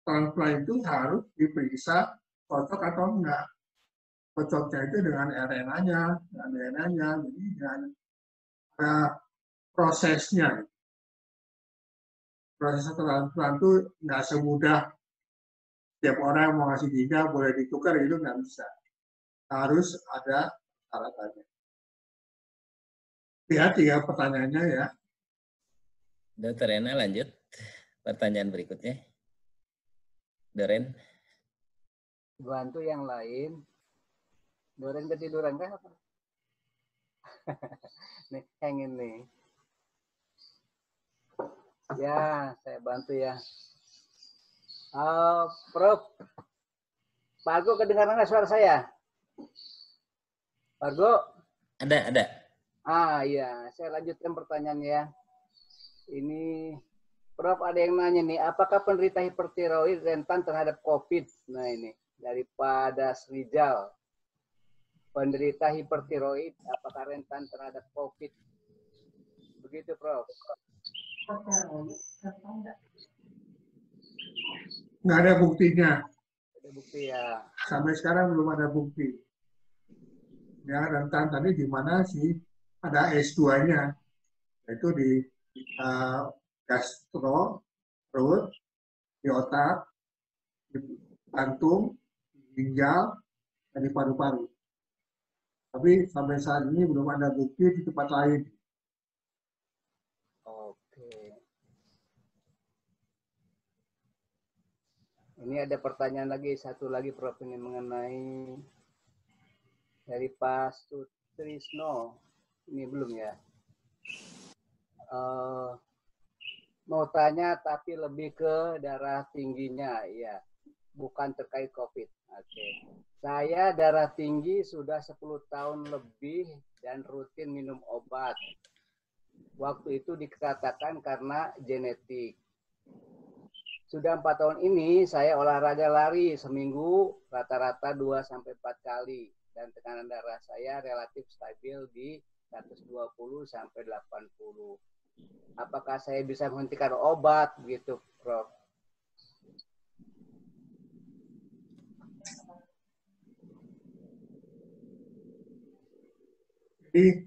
Transplant itu harus diperiksa cocok atau enggak. Cocoknya itu dengan RNA-nya, dengan DNA-nya, jadi dengan prosesnya. Proses transplant itu nggak semudah setiap orang mau ngasih ginjal boleh ditukar, itu nggak bisa. Harus ada syaratnya. Lihat ya pertanyaannya ya.
Dokter Ena lanjut pertanyaan berikutnya. Doren.
Bantu yang lain. Doren ketiduran kah apa? Nih, hangin nih. Ya, saya bantu ya. Prof, Pak Argo kedengaran nggak suara saya? Pak Argo?
Ada.
Iya, saya lanjutkan pertanyaannya ya. Ini, Prof, ada yang nanya nih, apakah penderita hipertiroid rentan terhadap COVID? Nah ini, daripada Srijal. Penderita hipertiroid, apakah rentan terhadap COVID? Begitu, Prof.
Nggak ada buktinya.
Ada bukti ya.
Sampai sekarang belum ada bukti. Ya, rentan tadi di mana sih ada S2-nya, yaitu di gastro, perut, di otak, di jantung, di ginjal, dan di paru-paru. Tapi sampai saat ini belum ada bukti di tempat lain.
Oke. Ini ada pertanyaan lagi, satu lagi Prof, ini mengenai dari Pak Sutrisno. Ini belum ya. Mau tanya tapi lebih ke darah tingginya, ya. Bukan terkait COVID. Oke. Saya darah tinggi sudah 10 tahun lebih dan rutin minum obat. Waktu itu dikatakan karena genetik. Sudah 4 tahun ini saya olahraga lari seminggu rata-rata 2-4 kali. Dan tekanan darah saya relatif stabil di 120 sampai 80. Apakah saya bisa menghentikan obat gitu, Prof?
Jadi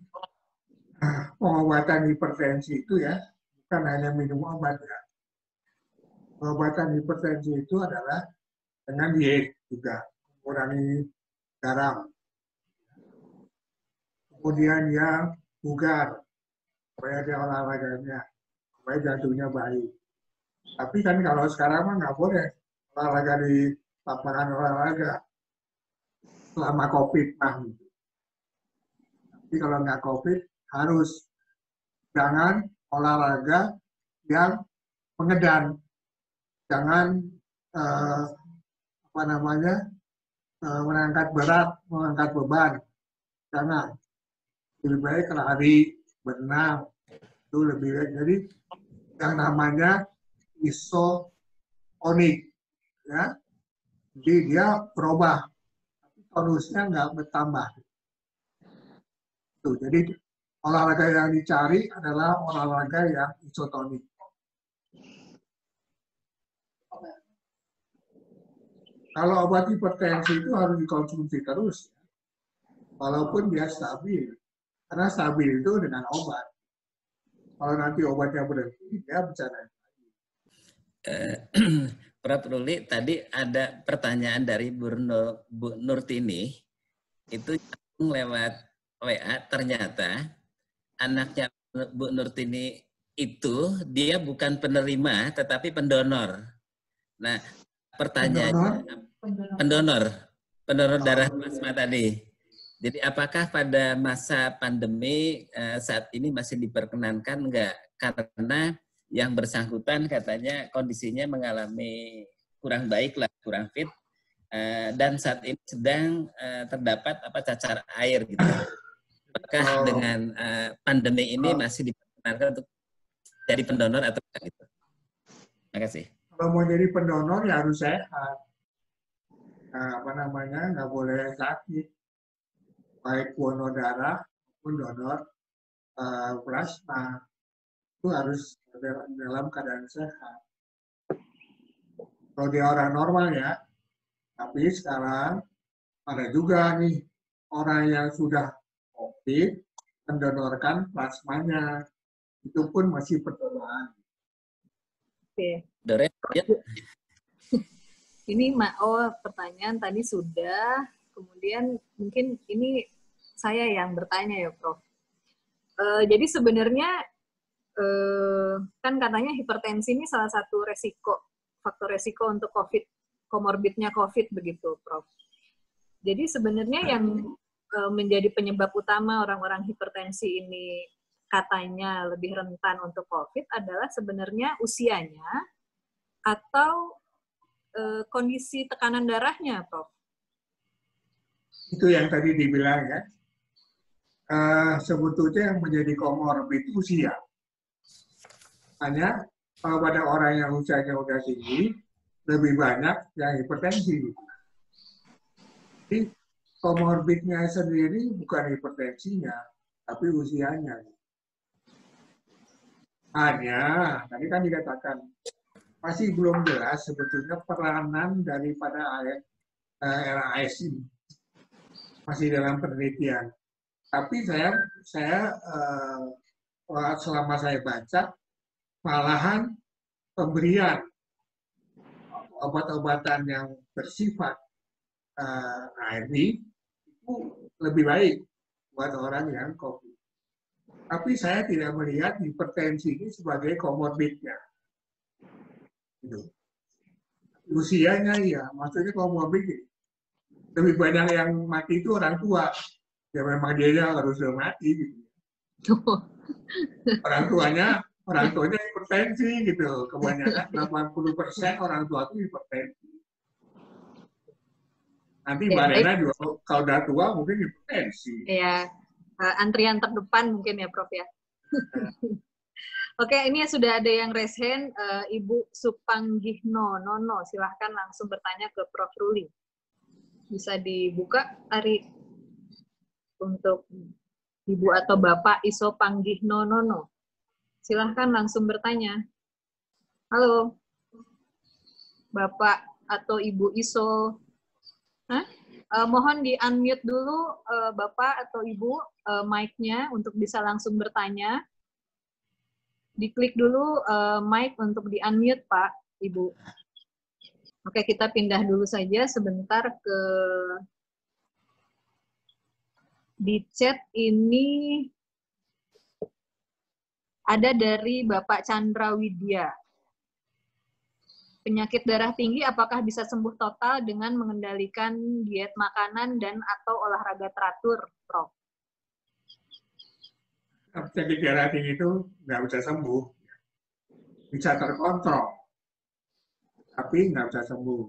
pengobatan hipertensi itu ya bukan hanya minum obat ya. Pengobatan hipertensi itu adalah dengan diet juga, mengurangi garam. Kemudian yang bugar, supaya dia olahraganya, supaya jantungnya baik. Tapi kan kalau sekarang mah nggak boleh olahraga di lapangan olahraga selama COVID. Tapi kalau nggak COVID, harus jangan olahraga yang mengedan. Jangan mengangkat berat, mengangkat beban. Jangan. Lebih baik lari, berenang, itu lebih baik. Jadi yang namanya isotonik, ya. Jadi dia berubah, tonusnya nggak bertambah. Tuh, jadi olahraga yang dicari adalah olahraga yang isotonik. Kalau obat hipertensi itu harus dikonsumsi terus, walaupun dia stabil. Karena stabil itu dengan obat. Kalau nanti obatnya berhenti, dia bisa naik.
Prof. Ruli, tadi ada pertanyaan dari Bu Nurtini, itu lewat WA, ternyata anaknya Bu Nurtini itu dia bukan penerima, tetapi pendonor. Nah, pertanyaannya, pendonor darah plasma tadi. Jadi apakah pada masa pandemi saat ini masih diperkenankan enggak? Karena yang bersangkutan katanya kondisinya mengalami kurang baik lah, kurang fit, dan saat ini sedang terdapat cacar air gitu. Apakah dengan pandemi ini masih diperkenankan untuk jadi pendonor atau enggak gitu? Terima kasih.
Kalau mau jadi pendonor ya harus sehat. Nah, nggak boleh sakit. Baik donor darah maupun donor plasma itu harus dalam keadaan sehat. Kalau dia orang normal ya, tapi sekarang ada juga nih orang yang sudah COVID mendonorkan plasmanya, itu pun masih percobaan.
Oke.
Ya.
Ini pertanyaan tadi sudah, kemudian mungkin ini saya yang bertanya ya Prof. Jadi sebenarnya kan katanya hipertensi ini salah satu faktor resiko untuk COVID, komorbidnya COVID begitu Prof. Jadi sebenarnya yang menjadi penyebab utama orang-orang hipertensi ini katanya lebih rentan untuk COVID adalah sebenarnya usianya atau kondisi tekanan darahnya, Prof.
Itu yang tadi dibilang ya. Sebetulnya yang menjadi komorbid usia. Hanya kalau pada orang yang usianya udah tinggi, lebih banyak yang hipertensi. Jadi komorbidnya sendiri bukan hipertensinya, tapi usianya. Hanya, tadi kan dikatakan, masih belum jelas sebetulnya peranan daripada RAS ini. Masih dalam penelitian. Tapi selama saya baca, malahan pemberian obat-obatan yang bersifat ARV itu lebih baik buat orang yang COVID. Tapi saya tidak melihat hipertensi ini sebagai komorbidnya. Gitu. Usianya iya, maksudnya komorbid. Lebih banyak yang mati itu orang tua. Ya memang dia harus sudah mati gitu. Orang tuanya hipertensi gitu. Kebanyakan 80% orang tua itu hipertensi. Nanti Mbak Rena juga kalau udah tua mungkin hipertensi.
Iya, antrian terdepan mungkin ya Prof ya. Oke, ini sudah ada yang raise hand, Ibu Supanggihno Nono, silahkan langsung bertanya ke Prof Ruli. Bisa dibuka, Ari, untuk Ibu atau Bapak Iso Panggihno Nono. Silahkan langsung bertanya. Halo, Bapak atau Ibu Iso. Mohon di-unmute dulu Bapak atau Ibu mic-nya untuk bisa langsung bertanya. Diklik dulu mic untuk di-unmute Pak, Ibu. Oke, kita pindah dulu saja sebentar ke di chat ini ada dari Bapak Chandra Widya. Penyakit darah tinggi apakah bisa sembuh total dengan mengendalikan diet makanan dan atau olahraga teratur, Prof?
Penyakit darah tinggi itu nggak bisa sembuh. Bisa terkontrol, tapi nggak bisa sembuh.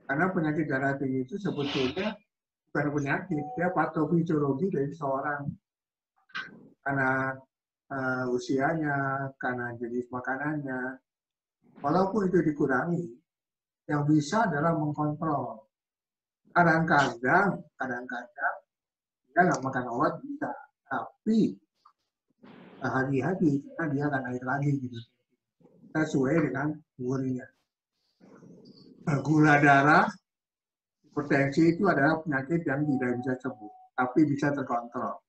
Karena penyakit darah tinggi itu sebetulnya bukan penyakit, dia patofisiologi dari seorang. Karena usianya, karena jenis makanannya. Walaupun itu dikurangi, yang bisa adalah mengkontrol. Kadang-kadang dia nggak makan obat bisa, tapi hati-hati karena dia akan naik lagi gitu. Sesuai dengan umurnya. Gula darah, hipertensi itu adalah penyakit yang tidak bisa sembuh, tapi bisa terkontrol.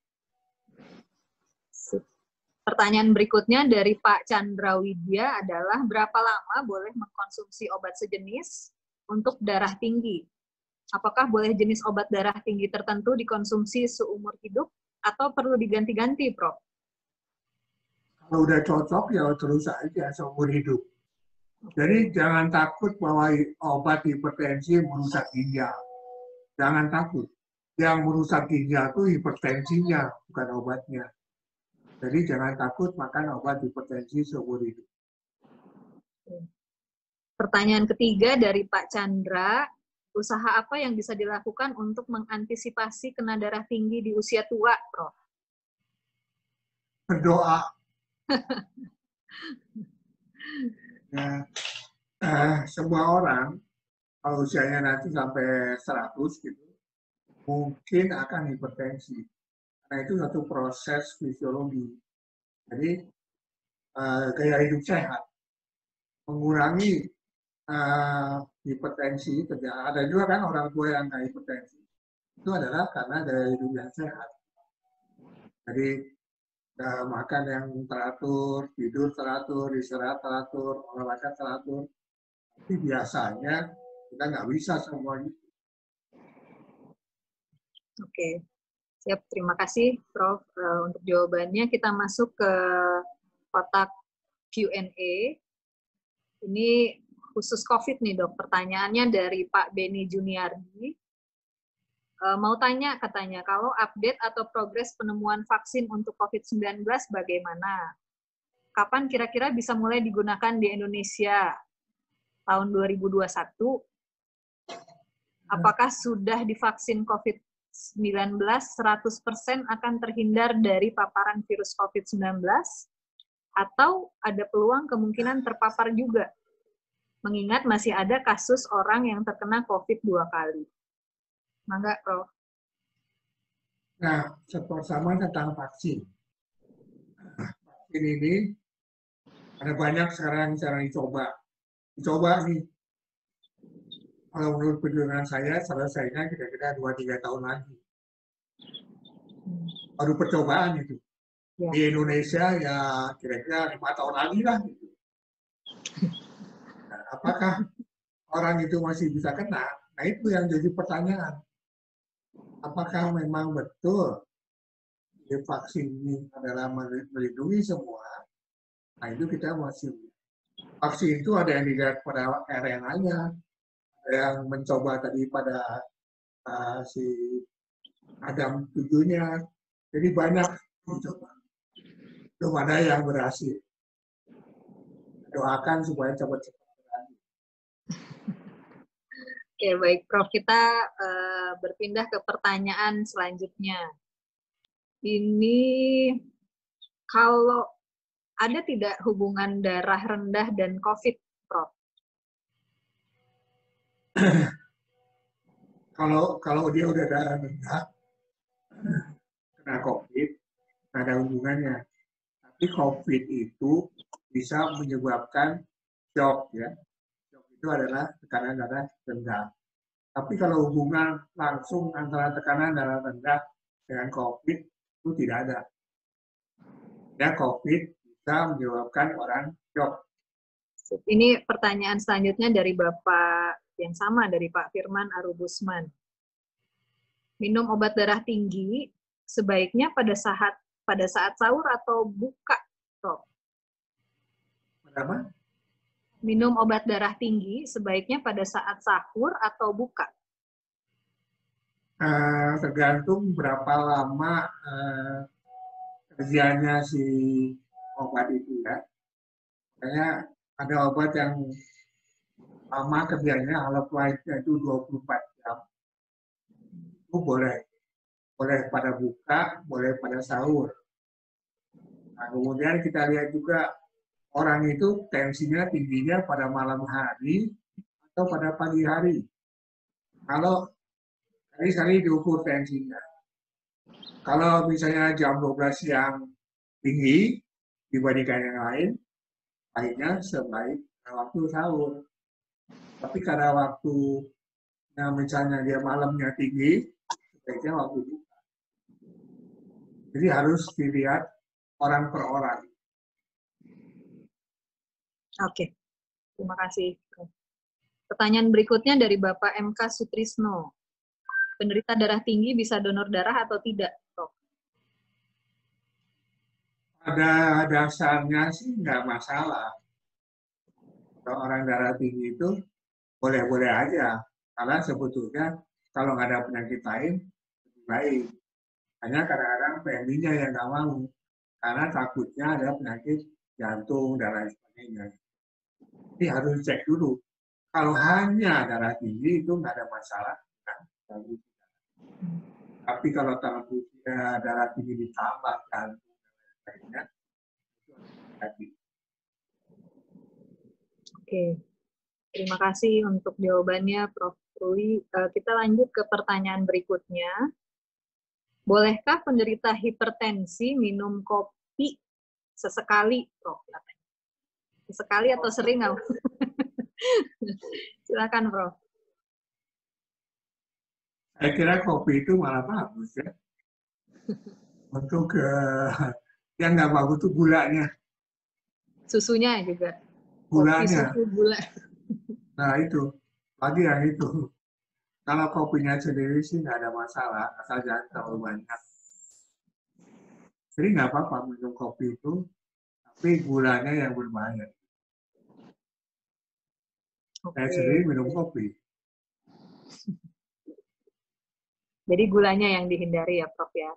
Pertanyaan berikutnya dari Pak Chandra Widya adalah berapa lama boleh mengkonsumsi obat sejenis untuk darah tinggi? Apakah boleh jenis obat darah tinggi tertentu dikonsumsi seumur hidup atau perlu diganti-ganti, Prof?
Kalau udah cocok ya terus aja seumur hidup. Jadi jangan takut bahwa obat hipertensi merusak ginjal. Jangan takut. Yang merusak ginjal itu hipertensinya, bukan obatnya. Jadi jangan takut makan obat hipertensi seumur hidup.
Pertanyaan ketiga dari Pak Chandra, usaha apa yang bisa dilakukan untuk mengantisipasi kena darah tinggi di usia tua, Prof?
Berdoa. Ya. semua orang kalau usianya nanti sampai 100 gitu, mungkin akan hipertensi. Karena itu satu proses fisiologi. Jadi gaya hidup sehat, mengurangi hipertensi. Ada juga kan orang tua yang nggak hipertensi. Itu adalah karena gaya hidup yang sehat. Jadi makan yang teratur, tidur teratur, istirahat teratur, olahraga teratur. Tapi biasanya kita nggak bisa semuanya.
Oke, siap. Terima kasih, Prof. Untuk jawabannya kita masuk ke kotak Q&A. Ini khusus COVID nih, Dok. Pertanyaannya dari Pak Beni Juniardi. Mau tanya katanya, kalau update atau progres penemuan vaksin untuk COVID-19 bagaimana? Kapan kira-kira bisa mulai digunakan di Indonesia? Tahun 2021? Apakah sudah divaksin COVID-19 100% akan terhindar dari paparan virus COVID-19? Atau ada peluang kemungkinan terpapar juga? Mengingat masih ada kasus orang yang terkena COVID 2 kali. Mangga, Prof.
Nah, pertama tentang vaksin. Vaksin ini ada banyak sekarang cara dicoba. Dicoba nih. Kalau menurut perjuangan saya, selesainya kira-kira 2-3 tahun lagi. Baru percobaan itu. Ya. Di Indonesia ya kira-kira 5 tahun lagi lah. Gitu. Nah, apakah orang itu masih bisa kena? Nah itu yang jadi pertanyaan. Apakah memang betul vaksin ini adalah melindungi semua? Nah itu kita masih. Vaksin itu ada yang dilihat pada RNA-nya, ada yang mencoba tadi pada si Adam 7-nya. Jadi banyak mencoba. Belum ada yang berhasil. Doakan supaya cepat-cepat berhasil.
Oke, baik Prof. Kita berpindah ke pertanyaan selanjutnya. Ini kalau ada tidak hubungan darah rendah dan COVID, Prof?
Kalau dia udah darah rendah, kena COVID, nggak ada hubungannya. Tapi COVID itu bisa menyebabkan shock, ya. Shock itu adalah tekanan darah rendah. Tapi kalau hubungan langsung antara tekanan darah rendah dengan COVID itu tidak ada. Ya, COVID bisa menyebabkan orang shock.
Ini pertanyaan selanjutnya dari Bapak yang sama, dari Pak Firman Arubusman. Minum obat darah tinggi sebaiknya pada saat sahur atau buka, Prof?
Apa?
Minum obat darah tinggi sebaiknya pada saat sahur atau buka?
Tergantung berapa lama kerjanya si obat itu, ya. Kayaknya ada obat yang lama kerjanya, half life-nya itu 24 jam. Itu boleh pada buka, boleh pada sahur. Nah, kemudian kita lihat juga orang itu tensinya tingginya pada malam hari atau pada pagi hari. Kalau sekali diukur tensinya. Kalau misalnya jam 12 siang tinggi dibandingkan yang lain, baiknya sebaik waktu sahur. Tapi karena waktu misalnya dia malamnya tinggi, sebaiknya waktu buka. Jadi harus dilihat orang per orang.
Oke, terima kasih. Pertanyaan berikutnya dari Bapak MK Sutrisno. Penderita darah tinggi bisa donor darah atau tidak, Prof?
Pada dasarnya sih nggak masalah. Kalau orang darah tinggi itu boleh-boleh aja. Karena sebetulnya kalau nggak ada penyakit lain, lebih baik. Hanya kadang-kadang PMI-nya yang nggak mau. Karena takutnya ada penyakit jantung dan lain sebagainya. Jadi harus cek dulu. Kalau hanya darah tinggi itu nggak ada masalah. Kan? Tapi kalau darah tinggi ditambah jantung dan lain sebagainya, itu harus hati.
Oke. Terima kasih untuk jawabannya, Prof. Ruli. Kita lanjut ke pertanyaan berikutnya. Bolehkah penderita hipertensi minum kopi sesekali, Prof? Sesekali atau sering? Silakan, Prof.
Saya kira kopi itu malah bagus ya. Untuk yang nggak bagus itu gulanya.
Susunya juga. Kopi,
Gulanya.
susu, gula.
Nah itu, lagi yang itu. Kalau kopinya sendiri sih nggak ada masalah, asal jangan terlalu banyak. Jadi nggak apa-apa minum kopi itu, tapi gulanya yang berbahaya. Saya sendiri minum kopi.
Jadi gulanya yang dihindari ya, Prof ya.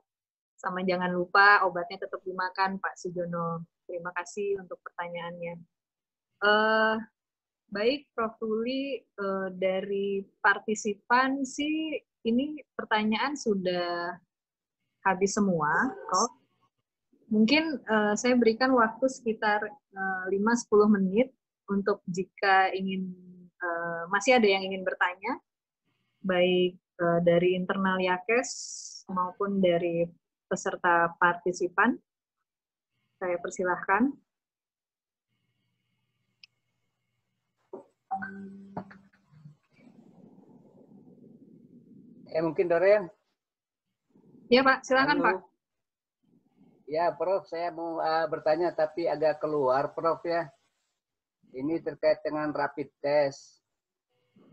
Sama jangan lupa obatnya tetap dimakan, Pak Sujono. Terima kasih untuk pertanyaannya. Baik, Prof Ruli, dari partisipan sih ini pertanyaan sudah habis semua, Prof. Mungkin saya berikan waktu sekitar 5-10 menit untuk jika ingin masih ada yang ingin bertanya, baik dari internal Yakes maupun dari peserta partisipan. Saya persilahkan.
Mungkin Doreen.
Ya Pak, silakan.
Halo.
Pak.
Ya Prof, saya mau bertanya tapi agak keluar Prof ya. Ini terkait dengan rapid test.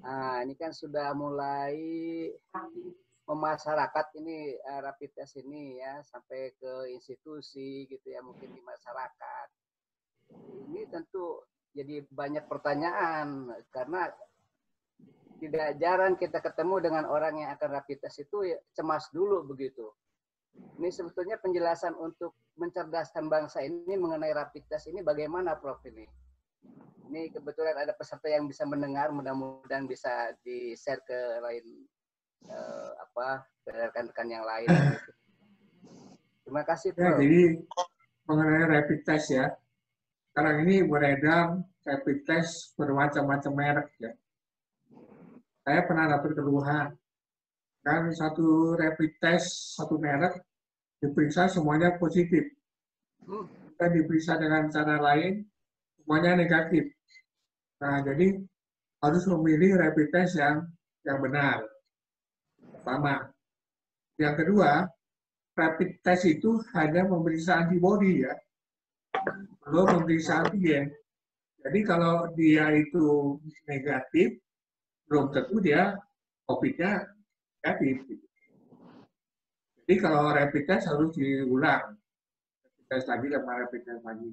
Nah, ini kan sudah mulai memasyarakat ini rapid test ini ya, sampai ke institusi gitu ya, mungkin di masyarakat. Ini tentu jadi banyak pertanyaan karena tidak jarang kita ketemu dengan orang yang akan rapid test itu ya, cemas dulu begitu. Ini sebetulnya penjelasan untuk mencerdaskan bangsa ini mengenai rapid test ini bagaimana Prof ini? Ini kebetulan ada peserta yang bisa mendengar, mudah-mudahan bisa di-share ke lain ke rekan-rekan yang lain. Terima kasih Prof.
Ya, jadi mengenai rapid test ya. Sekarang ini beredar rapid test bermacam-macam merek ya. Saya pernah dapat keluhan. Kan satu rapid test, satu merek, diperiksa semuanya positif. Kita diperiksa dengan cara lain, semuanya negatif. Nah, jadi harus memilih rapid test yang benar. Pertama. Yang kedua, rapid test itu hanya memeriksa antibodi ya. Belum memeriksa antigen. Jadi kalau dia itu negatif, belum tentu dia COVID-nya negatif. Jadi kalau rapid test harus diulang. Rapid test lagi sama rapid test lagi.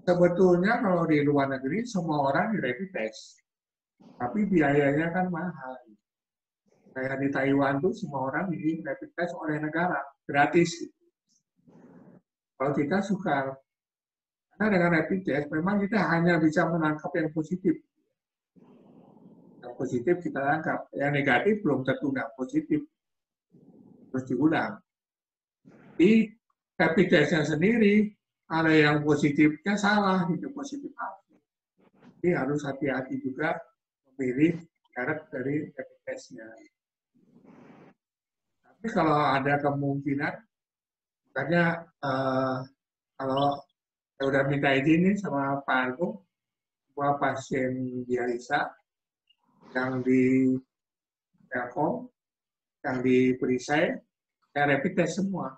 Sebetulnya kalau di luar negeri semua orang di rapid test. Tapi biayanya kan mahal. Kayak di Taiwan tuh semua orang di rapid test oleh negara. Gratis. Kalau kita suka. Karena dengan rapid test memang kita hanya bisa menangkap yang positif. Yang positif kita tangkap. Yang negatif belum tentu nggak positif. Terus diulang. Di rapid testnya sendiri, ada yang positifnya salah, itu positif apa. Jadi harus hati-hati juga memilih merek dari rapid testnya. Tapi kalau ada kemungkinan, makanya kalau saya udah minta izin nih sama Pak Agung, semua pasien dialisa yang di Telkom, yang di perisai, yang rapid test semua.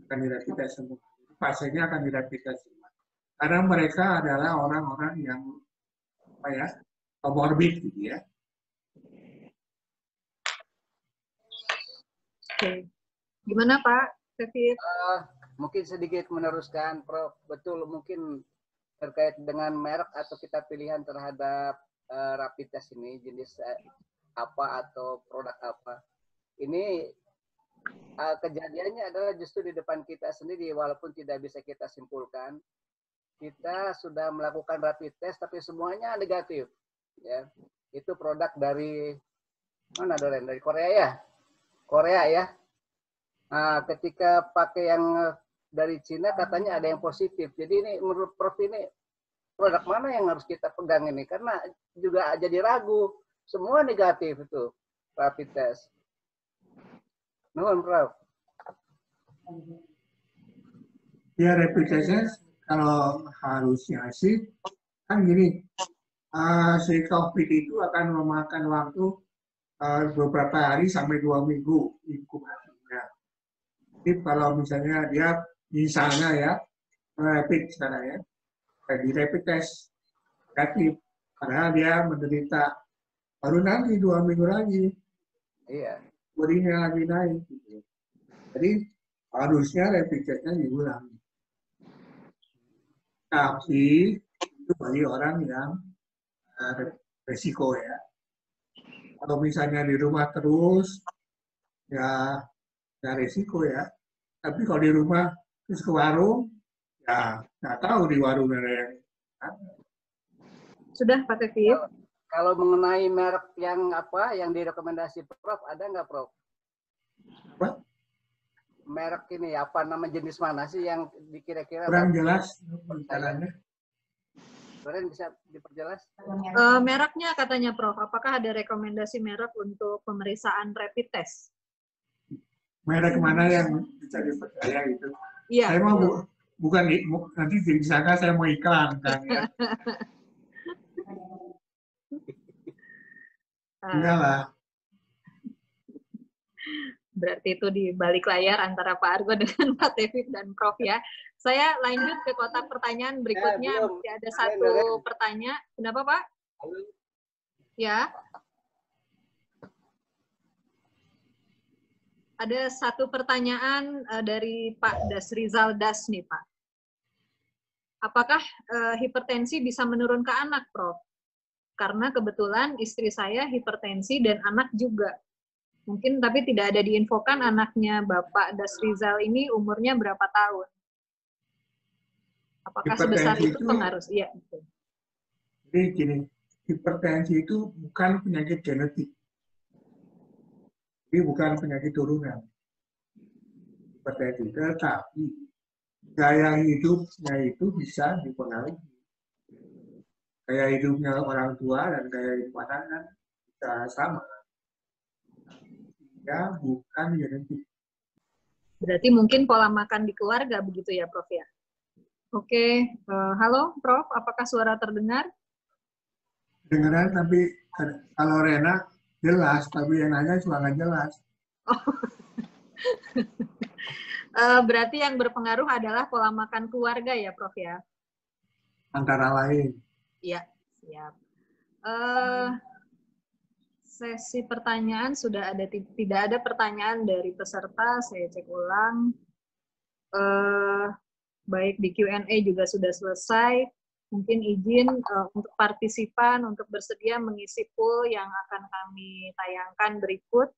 Akan di rapid test semua. Pasiennya akan di rapid test semua. Karena mereka adalah orang-orang yang comorbid gitu ya.
Oke. Gimana Pak David?
Mungkin sedikit meneruskan, Prof. Betul, mungkin terkait dengan merek atau kita pilihan terhadap rapid test ini, jenis apa atau produk apa. Ini kejadiannya adalah justru di depan kita sendiri, walaupun tidak bisa kita simpulkan. Kita sudah melakukan rapid test, tapi semuanya negatif. Ya, itu produk dari mana Doren? Dari Korea ya? Korea ya. Nah, ketika pakai yang dari Cina katanya ada yang positif. Jadi ini menurut Prof ini produk mana yang harus kita pegang ini? Karena juga jadi ragu. Semua negatif itu rapid test. Nuhun, Prof.
Ya, rapid testnya kalau harusnya sih kan gini, si COVID itu akan memakan waktu beberapa hari sampai 2 minggu inkubasinya. Jadi kalau misalnya dia ya rapid sekarang ya, di rapid test negatif, padahal dia menderita, baru nanti 2 minggu lagi,
Iya.
bodinya lagi naik. Gitu. Jadi harusnya rapid testnya diulang. Tapi itu bagi orang yang resiko ya. Kalau misalnya di rumah terus, ya resiko ya. Tapi kalau di rumah terus ke warung, ya nggak tahu di warung ada yang ada.
Sudah Pak Tevip?
Kalau mengenai merek yang direkomendasi Prof, ada nggak Prof?
Apa?
Merek ini apa nama jenis mana sih yang kira-kira
Kurang jelas caranya.
Kalian bisa diperjelas?
Mereknya katanya Prof, apakah ada rekomendasi merek untuk pemeriksaan rapid test?
Merek mana yang bisa dipercaya gitu?
Iya.
Saya mau bukan nanti disangka saya mau iklan kan ya. Enggak lah.
Berarti itu di balik layar antara Pak Argo dengan Pak Tevip dan Prof ya. Saya lanjut ke kotak pertanyaan berikutnya. Masih ada satu pertanyaan. Kenapa Pak? Ya. Ada satu pertanyaan dari Pak Dasrizal Das nih Pak. Apakah hipertensi bisa menurun ke anak, Prof? Karena kebetulan istri saya hipertensi dan anak juga. Mungkin tapi tidak ada diinfokan anaknya Bapak Dasrizal ini umurnya berapa tahun. Apakah sebesar itu pengaruh? Iya.
Jadi gini, hipertensi itu bukan penyakit genetik. Ini bukan penyakit turunan. Hipertensi, tetapi gaya hidupnya itu bisa dipengaruhi. Gaya hidupnya orang tua dan gaya hidup anak kan bisa sama. Ya, bukan genetik.
Berarti mungkin pola makan di keluarga begitu ya, Prof ya? Oke, halo Prof, apakah suara terdengar?
Dengeran, tapi kalau Rena jelas, tapi yang nanya cuma nggak jelas.
Oh. Berarti yang berpengaruh adalah pola makan keluarga ya, Prof ya?
Antara lain.
Iya, siap. Sesi pertanyaan sudah ada, tidak ada pertanyaan dari peserta, saya cek ulang. Baik di Q&A juga sudah selesai. Mungkin izin untuk partisipan untuk bersedia mengisi poll yang akan kami tayangkan berikut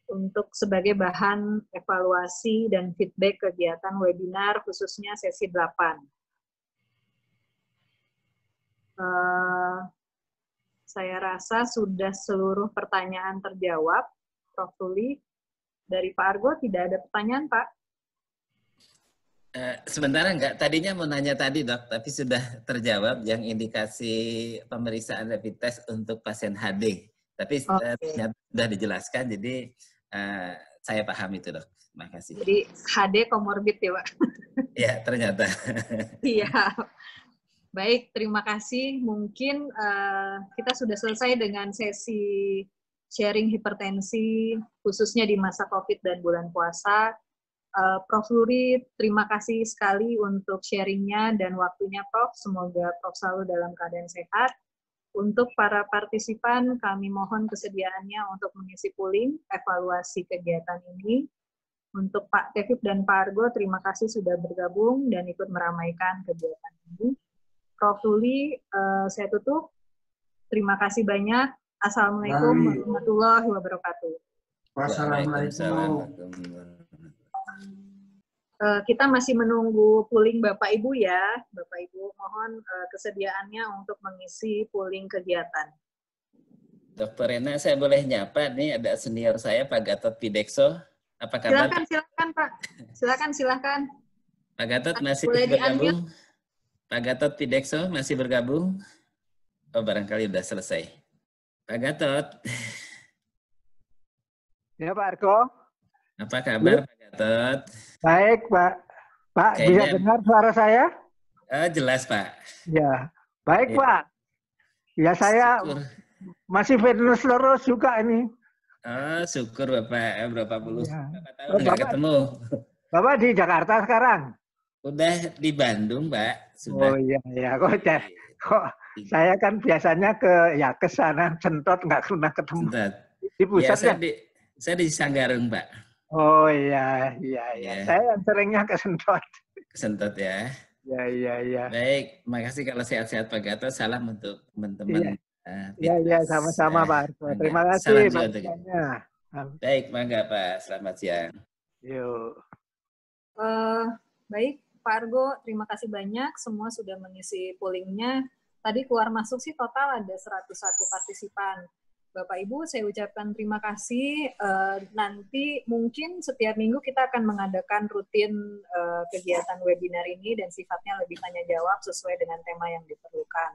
untuk sebagai bahan evaluasi dan feedback kegiatan webinar khususnya sesi 8. Saya rasa sudah seluruh pertanyaan terjawab, Prof. Tuli. Dari Pak Argo tidak ada pertanyaan, Pak?
Sementara enggak, tadinya mau nanya tadi dok, tapi sudah terjawab yang indikasi pemeriksaan rapid test untuk pasien HD. Tapi ternyata sudah dijelaskan, jadi saya paham itu dok. Terima kasih.
Jadi HD komorbid ya Pak?
Iya, ternyata.
Iya. Baik, terima kasih. Mungkin kita sudah selesai dengan sesi sharing hipertensi, khususnya di masa COVID dan bulan puasa. Prof. Luri, terima kasih sekali untuk sharingnya dan waktunya Prof. Semoga Prof. selalu dalam keadaan sehat. Untuk para partisipan, kami mohon kesediaannya untuk mengisi polling, evaluasi kegiatan ini. Untuk Pak Tevip dan Pak Argo, terima kasih sudah bergabung dan ikut meramaikan kegiatan ini. Prof. Luri, saya tutup. Terima kasih banyak. Assalamualaikum warahmatullahi wabarakatuh.
Wassalamualaikum.
Kita masih menunggu polling Bapak Ibu ya. Bapak Ibu mohon kesediaannya untuk mengisi polling kegiatan.
Dr. Rena, saya boleh nyapa nih, ada senior saya Pak Gatot Pidekso. Apa kabar?
Silakan Pak. Silakan.
Pak Gatot masih
boleh
bergabung? Pak Gatot Pidekso masih bergabung? Oh, barangkali sudah selesai. Pak Gatot.
Ya Pak Argo.
Apa kabar Pak Gatot?
Baik Pak. Pak bisa dengar suara saya?
Jelas Pak.
Ya. Baik
Ya.
Pak. Ya saya
Syukur.
masih fitness terus juga ini.
Oh, syukur Bapak. Berapa puluh
Ya.
tahun nggak ketemu.
Bapak di Jakarta sekarang?
Udah di Bandung, Pak. Sudah.
Oh iya, ya. Kok saya kan biasanya ke sana Sentot nggak pernah ketemu.
Sentot.
Di pusat
ya,
ya?
Saya di Sanggareng, Pak.
Oh iya.
Ya.
Saya yang seringnya ke Sentot.
Sentot ya.
Ya.
Baik, makasih kalau sehat-sehat Pak Gatot. Salam untuk teman-teman.
Iya, sama-sama Pak Argo. Terima kasih.
Salam juga untuk kita. Baik, mangga Pak. Selamat siang.
Yuk.
Baik, Pak Argo, terima kasih banyak. Semua sudah mengisi pollingnya. Tadi keluar masuk sih total ada 101 partisipan. Bapak Ibu, saya ucapkan terima kasih. Nanti mungkin setiap minggu kita akan mengadakan rutin kegiatan webinar ini dan sifatnya lebih tanya jawab sesuai dengan tema yang diperlukan.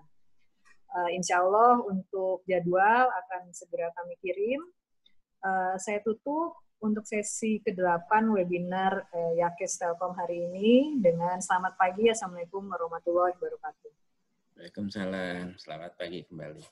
Insya Allah untuk jadwal akan segera kami kirim. Saya tutup untuk sesi ke-8 webinar Yakes Telkom hari ini dengan selamat pagi. Assalamualaikum warahmatullahi wabarakatuh.
Waalaikumsalam. Selamat pagi kembali.